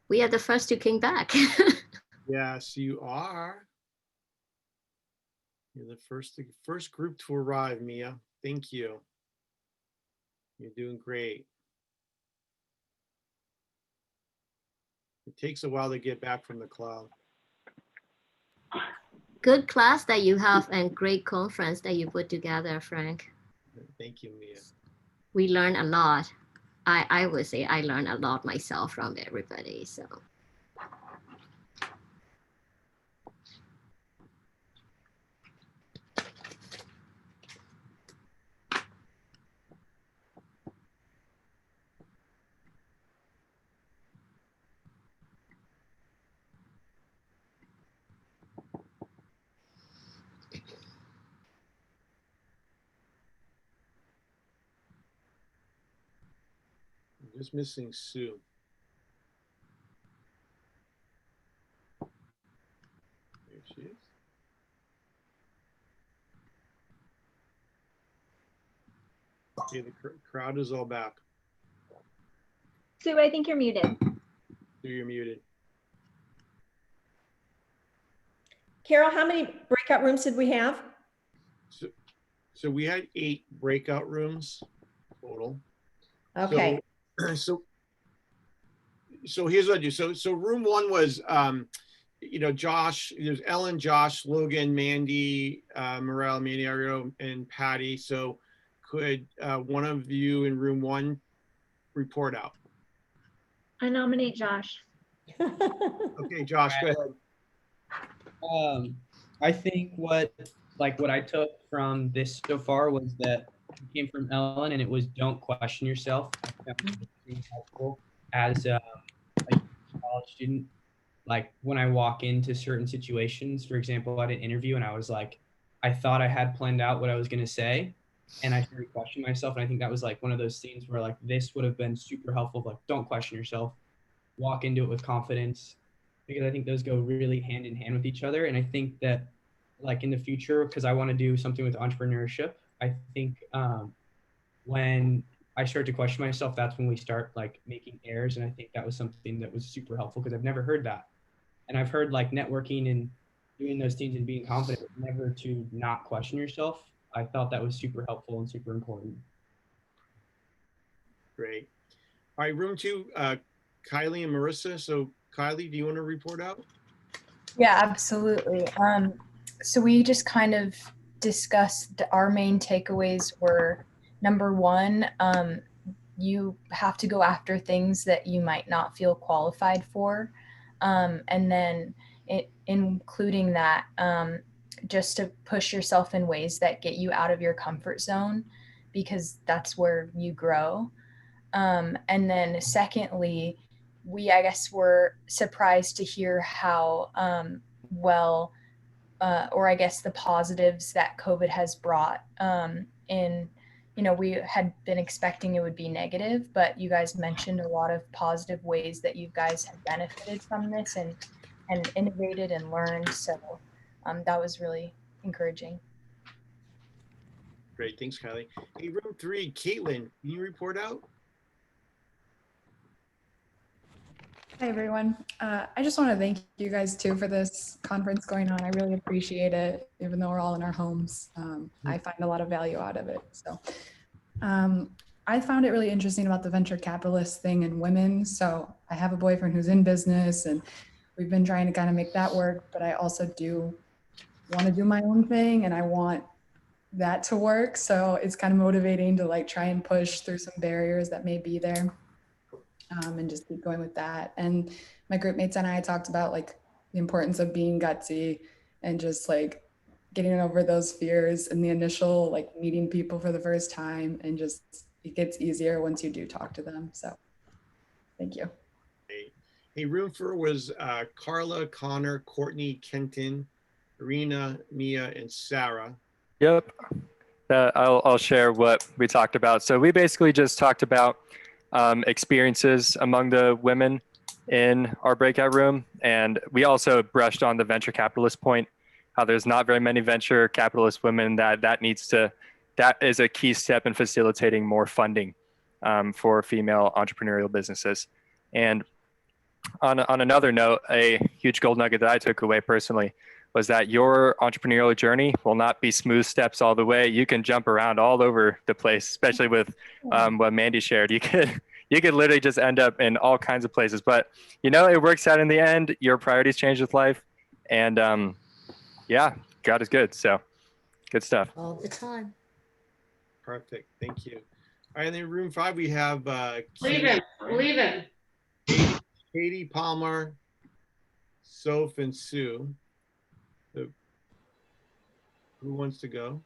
We are the first to came back. Yes, you are. You're the first group to arrive, Mia. Thank you. You're doing great. It takes a while to get back from the cloud. Good class that you have and great conference that you put together, Frank. Thank you, Mia. We learned a lot. I would say I learned a lot myself from everybody. So I'm just missing Sue. There she is. Okay, the crowd is all back. Sue, I think you're muted. Sue, you're muted. Carol, how many breakout rooms did we have? So we had 8 breakout rooms total. Okay. So here's what I do. So room 1 was, you know, Josh, there's Ellen, Josh, Logan, Mandy, Morel, Mandy, Ario, and Patty. So could one of you in room 1 report out? I nominate Josh. Okay, Josh, go ahead. I think what I took from this so far was that it came from Ellen, and it was don't question yourself. I found it really helpful as a college student. Like when I walk into certain situations, for example, at an interview, and I was like, I thought I had planned out what I was going to say, and I started questioning myself. And I think that was like one of those things where like this would have been super helpful. Like, don't question yourself, walk into it with confidence, because I think those go really hand in hand with each other. And I think that like in the future, because I want to do something with entrepreneurship, I think when I start to question myself, that's when we start like making errors. And I think that was something that was super helpful because I've never heard that. And I've heard like networking and doing those things and being confident, but never to not question yourself. I thought that was super helpful and super important. Great. All right, room 2, Kylie and Marissa. So Kylie, do you want to report out? Yeah, absolutely. So we just kind of discussed our main takeaways were number 1, you have to go after things that you might not feel qualified for. And then including that, just to push yourself in ways that get you out of your comfort zone, because that's where you grow. And then secondly, I guess were surprised to hear how or I guess the positives that COVID has brought in, you know, we had been expecting it would be negative, but you guys mentioned a lot of positive ways that you guys have benefited from this and innovated and learned. So that was really encouraging. Great, thanks, Kylie. Hey, room 3, Caitlin, can you report out? Hi, everyone. I just want to thank you guys too for this conference going on. I really appreciate it, even though we're all in our homes. I find a lot of value out of it. So I found it really interesting about the venture capitalist thing and women. So I have a boyfriend who's in business and we've been trying to kind of make that work, but I also do want to do my own thing and I want that to work. So it's kind of motivating to like try and push through some barriers that may be there. And just keep going with that. And my group mates and I talked about like the importance of being gutsy and just like getting over those fears and the initial like meeting people for the first time, and just it gets easier once you do talk to them. So thank you. Hey, room 4 was Carla, Connor, Courtney, Kenton, Irina, Mia, and Sarah. Yep. I'll share what we talked about. So we basically just talked about experiences among the women in our breakout room. And we also brushed on the venture capitalist point, how there's not very many venture capitalist women, that is a key step in facilitating more funding for female entrepreneurial businesses. And on another note, a huge gold nugget that I took away personally was that your entrepreneurial journey will not be smooth steps all the way. You can jump around all over the place, especially with what Mandy shared. You could literally just end up in all kinds of places, but you know, it works out in the end. Your priorities change with life, and yeah, God is good. So good stuff. All the time. Perfect. Thank you. All right, and then room 5, we have Leave him. Leave him. Katie, Palmer, Soph, and Sue. So, who wants to go?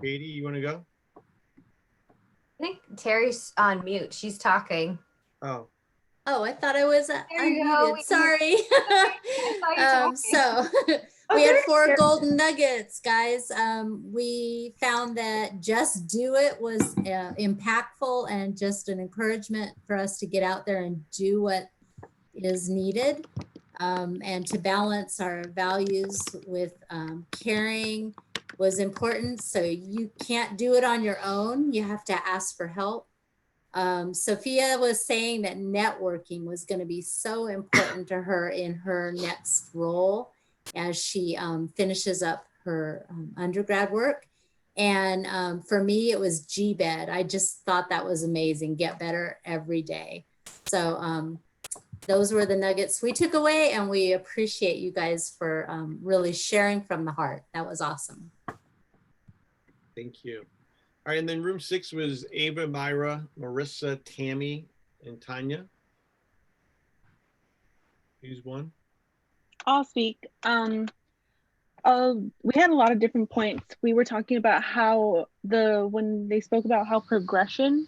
Katie, you want to go? I think Terry's on mute. She's talking. Oh. Oh, I thought I was There you go. unmuted. Sorry. So we Okay, had 4 sure. golden nuggets, guys. We found that just do it was impactful and just an encouragement for us to get out there and do what is needed, and to balance our values with caring was important. So you can't do it on your own. You have to ask for help. Sophia was saying that networking was going to be so important to her in her next role as she finishes up her undergrad work. And for me, it was GBED. I just thought that was amazing. Get better every day. So those were the nuggets we took away, and we appreciate you guys for really sharing from the heart. That was awesome. Thank you. All right, and then room 6 was Ava, Myra, Marissa, Tammy, and Tanya. Who's one? I'll speak. We had a lot of different points. We were talking about how when they spoke about how progression,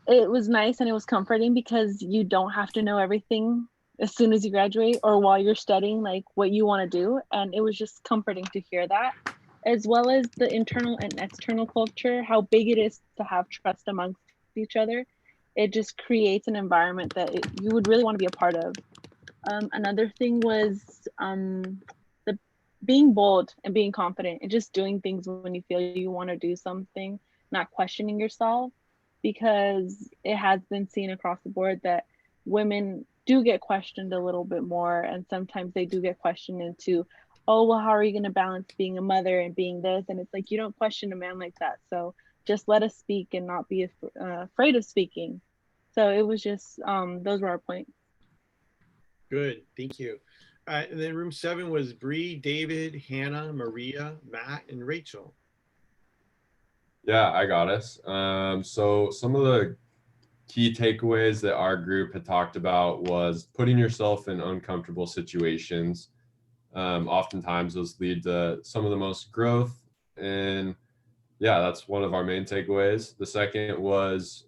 it was nice and it was comforting because you don't have to know everything as soon as you graduate or while you're studying, like what you want to do. And it was just comforting to hear that, as well as the internal and external culture, how big it is to have trust amongst each other. It just creates an environment that you would really want to be a part of. Another thing was the being bold and being confident and just doing things when you feel you want to do something, not questioning yourself, because it has been seen across the board that women do get questioned a little bit more, and sometimes they do get questioned into, oh, well, how are you going to balance being a mother and being this? And it's like, you don't question a man like that. So just let us speak and not be afraid of speaking. So it was just, those were our points. Good, thank you. And then room 7 was Bree, David, Hannah, Maria, Matt, and Rachel. Yeah, I got us. So some of the key takeaways that our group had talked about was putting yourself in uncomfortable situations. Oftentimes those lead to some of the most growth, and yeah, that's one of our main takeaways. The second was,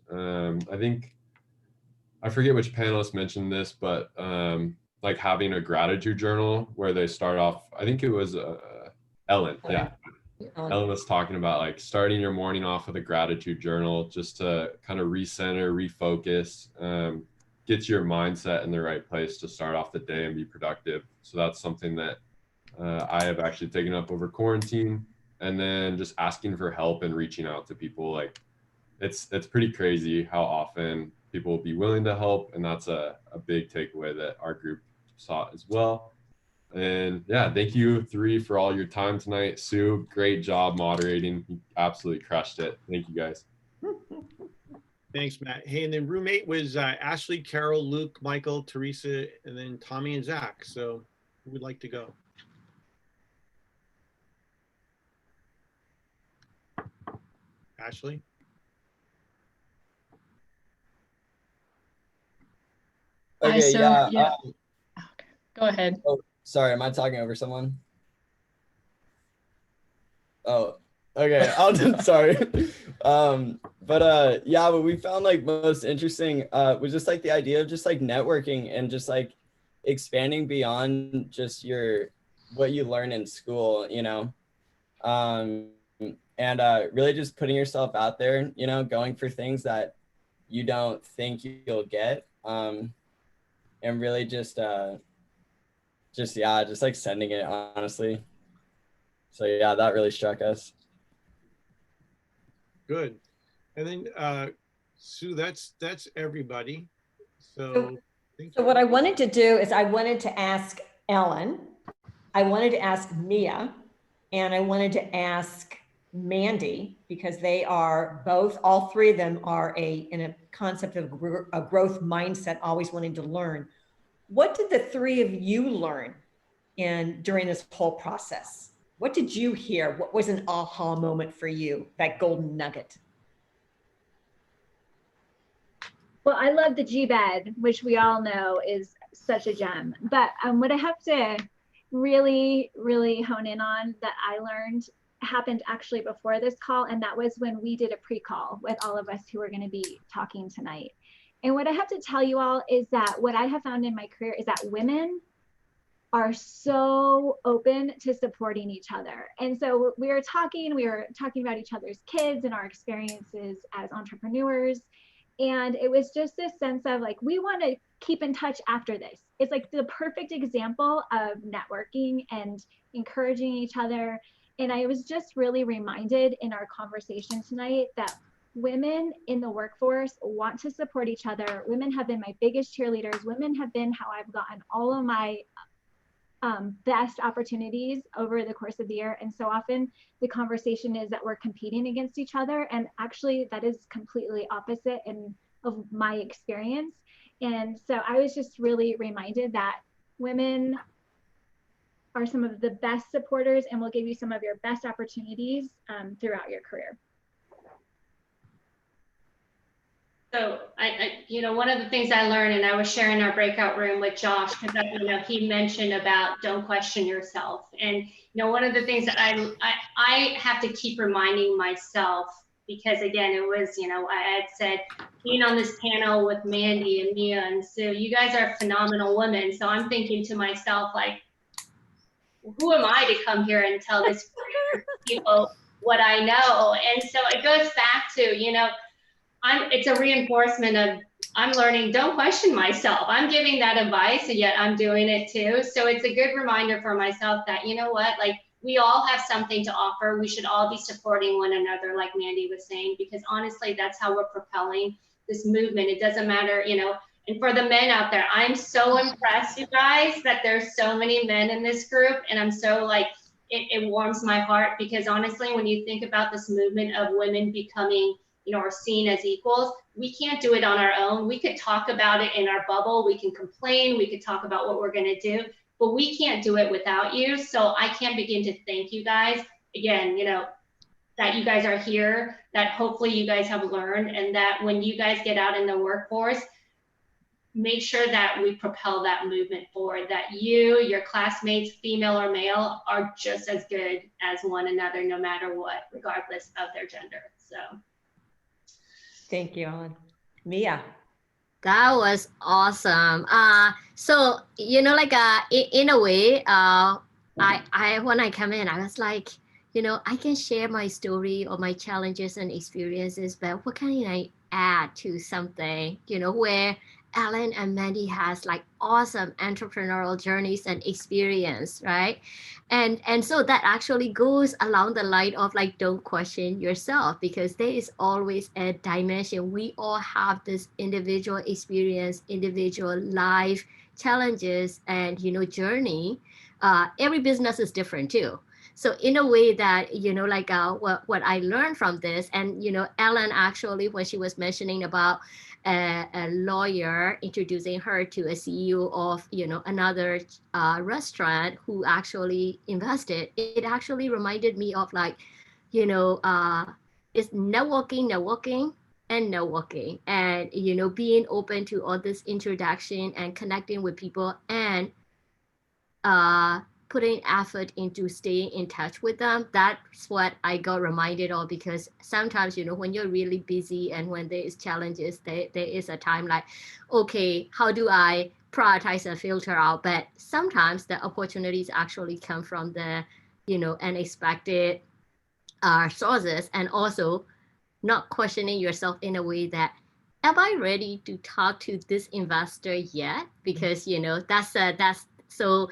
I forget which panelist mentioned this, but like having a gratitude journal where they start off, I think it was Ellen. Yeah. Ellen was talking about like starting your morning off with a gratitude journal just to kind of recenter, refocus, get your mindset in the right place to start off the day and be productive. So that's something that I have actually taken up over quarantine. And then just asking for help and reaching out to people. Like it's pretty crazy how often people will be willing to help. And that's a big takeaway that our group saw as well. And yeah, thank you 3 for all your time tonight. Sue, great job moderating. You absolutely crushed it. Thank you guys. Thanks, Matt. Hey, and then room 8 was Ashley, Carol, Luke, Michael, Teresa, and then Tommy and Zach. So who would like to go? Ashley? Okay, So, yeah. Go ahead. Oh, sorry, am I talking over someone? Oh, okay. Sorry. Yeah, what we found like most interesting was just like the idea of just like networking and just like expanding beyond just what you learn in school, you know, and really just putting yourself out there, you know, going for things that you don't think you'll get, and really just like sending it, honestly. So yeah, that really struck us. Good. And then Sue, that's everybody. So So what I wanted to do is I wanted to ask Ellen, I wanted to ask Mia, and I wanted to ask Mandy, because they are both, all three of them are in a concept of a growth mindset, always wanting to learn. What did the three of you learn during this whole process? What did you hear? What was an aha moment for you, that golden nugget? Well, I love the G-bed, which we all know is such a gem. But what I have to really, really hone in on that I learned happened actually before this call. And that was when we did a pre-call with all of us who are going to be talking tonight. And what I have to tell you all is that what I have found in my career is that women are so open to supporting each other. And so we were talking about each other's kids and our experiences as entrepreneurs. And it was just this sense of like, we want to keep in touch after this. It's like the perfect example of networking and encouraging each other. And I was just really reminded in our conversation tonight that women in the workforce want to support each other. Women have been my biggest cheerleaders. Women have been how I've gotten all of my best opportunities over the course of the year. And so often the conversation is that we're competing against each other. And actually that is completely opposite of my experience. And so I was just really reminded that women are some of the best supporters and will give you some of your best opportunities throughout your career. So one of the things I learned, and I was sharing our breakout room with Josh, because he mentioned about don't question yourself. And one of the things that I have to keep reminding myself, because again, it was, I had said, being on this panel with Mandy and Mia and Sue, you guys are phenomenal women. So I'm thinking to myself, like, who am I to come here and tell this people what I know? And so it goes back to, it's a reinforcement of I'm learning, don't question myself. I'm giving that advice, and yet I'm doing it too. So it's a good reminder for myself that, like, we all have something to offer. We should all be supporting one another, like Mandy was saying, because honestly, that's how we're propelling this movement. It doesn't matter, and for the men out there, I'm so impressed, you guys, that there's so many men in this group. And I'm so like, it warms my heart, because honestly, when you think about this movement of women becoming are seen as equals, we can't do it on our own. We could talk about it in our bubble. We can complain. We could talk about what we're going to do, but we can't do it without you. So I can't begin to thank you guys again, that you guys are here, that hopefully you guys have learned, and that when you guys get out in the workforce, make sure that we propel that movement forward, that your classmates, female or male, are just as good as one another, no matter what, regardless of their gender. So. Thank you, Ellen. Mia. That was awesome. So in a way, I when I come in, I was like, I can share my story or my challenges and experiences, but what can I add to something, where Ellen and Mandy has like awesome entrepreneurial journeys and experience, right? And so that actually goes along the line of like, don't question yourself, because there is always a dimension. We all have this individual experience, individual life challenges, and, journey. Every business is different too. So in a way that, what I learned from this, and, Ellen actually, when she was mentioning about a lawyer introducing her to a CEO of, another restaurant who actually invested, it actually reminded me of like, it's networking, and, being open to all this introduction and connecting with people, and putting effort into staying in touch with them. That's what I got reminded of, because sometimes, when you're really busy and when there is challenges, there is a time like, okay, how do I prioritize and filter out? But sometimes the opportunities actually come from the, unexpected sources, and also not questioning yourself in a way that, am I ready to talk to this investor yet? Because, that's so.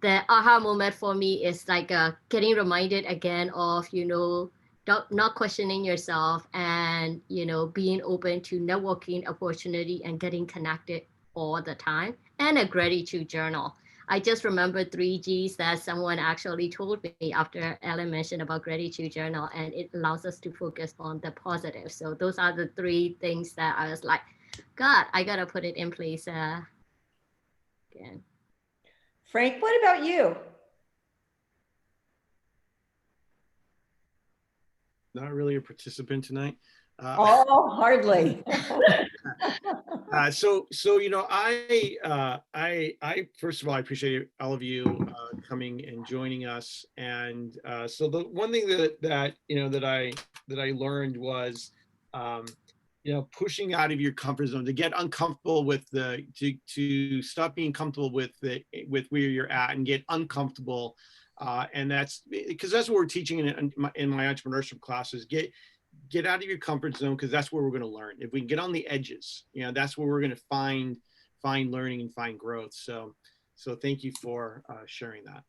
The aha moment for me is like getting reminded again of, not questioning yourself, and being open to networking opportunity and getting connected all the time, and a gratitude journal. I just remember 3Gs that someone actually told me after Ellen mentioned about gratitude journal, and it allows us to focus on the positive. So those are the 3 things that I was like, God, I gotta put it in place again. Frank, what about you? Not really a participant tonight. Oh, hardly. So I first of all, I appreciate all of you coming and joining us. And so the one thing that I learned was, pushing out of your comfort zone, to get uncomfortable with to stop being comfortable with where you're at and get uncomfortable. And that's because that's what we're teaching in my entrepreneurship classes. Get out of your comfort zone, because that's where we're going to learn. If we can get on the edges, that's where we're going to find learning and find growth. So thank you for sharing that.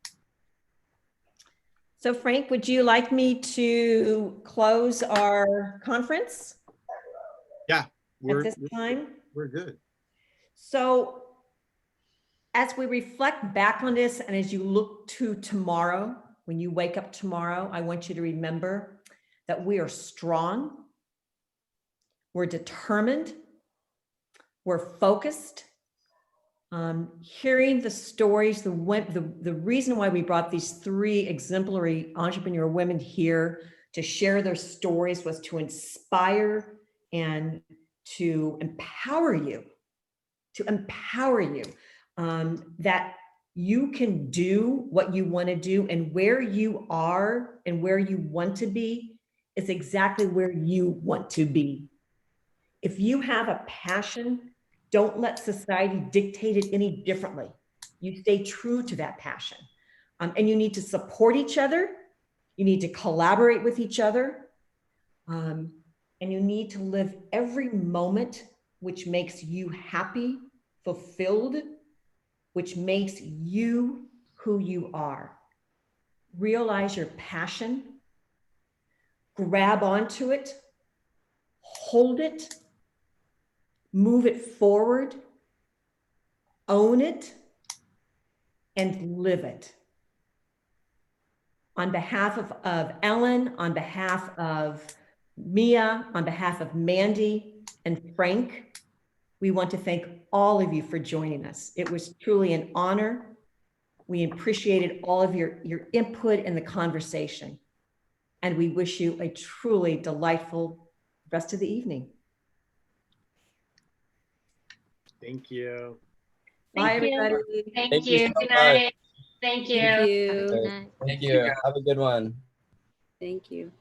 So Frank, would you like me to close our conference? Yeah, at this time? We're good. So as we reflect back on this, and as you look to tomorrow, when you wake up tomorrow, I want you to remember that we are strong, we're determined, we're focused. Hearing the stories, the reason why we brought these 3 exemplary entrepreneur women here to share their stories was to inspire and to empower you, that you can do what you want to do, and where you are and where you want to be is exactly where you want to be. If you have a passion, don't let society dictate it any differently. You stay true to that passion. And you need to support each other. You need to collaborate with each other. And you need to live every moment which makes you happy, fulfilled, which makes you who you are. Realize your passion, grab onto it, hold it, move it forward, own it, and live it. On behalf of Ellen, on behalf of Mia, on behalf of Mandy and Frank, we want to thank all of you for joining us. It was truly an honor. We appreciated all of your input in the conversation. And we wish you a truly delightful rest of the evening. Thank you. Bye, Thank you. everybody. Thank you. Good night. Thank you. Thank you. Have a good one. Thank you.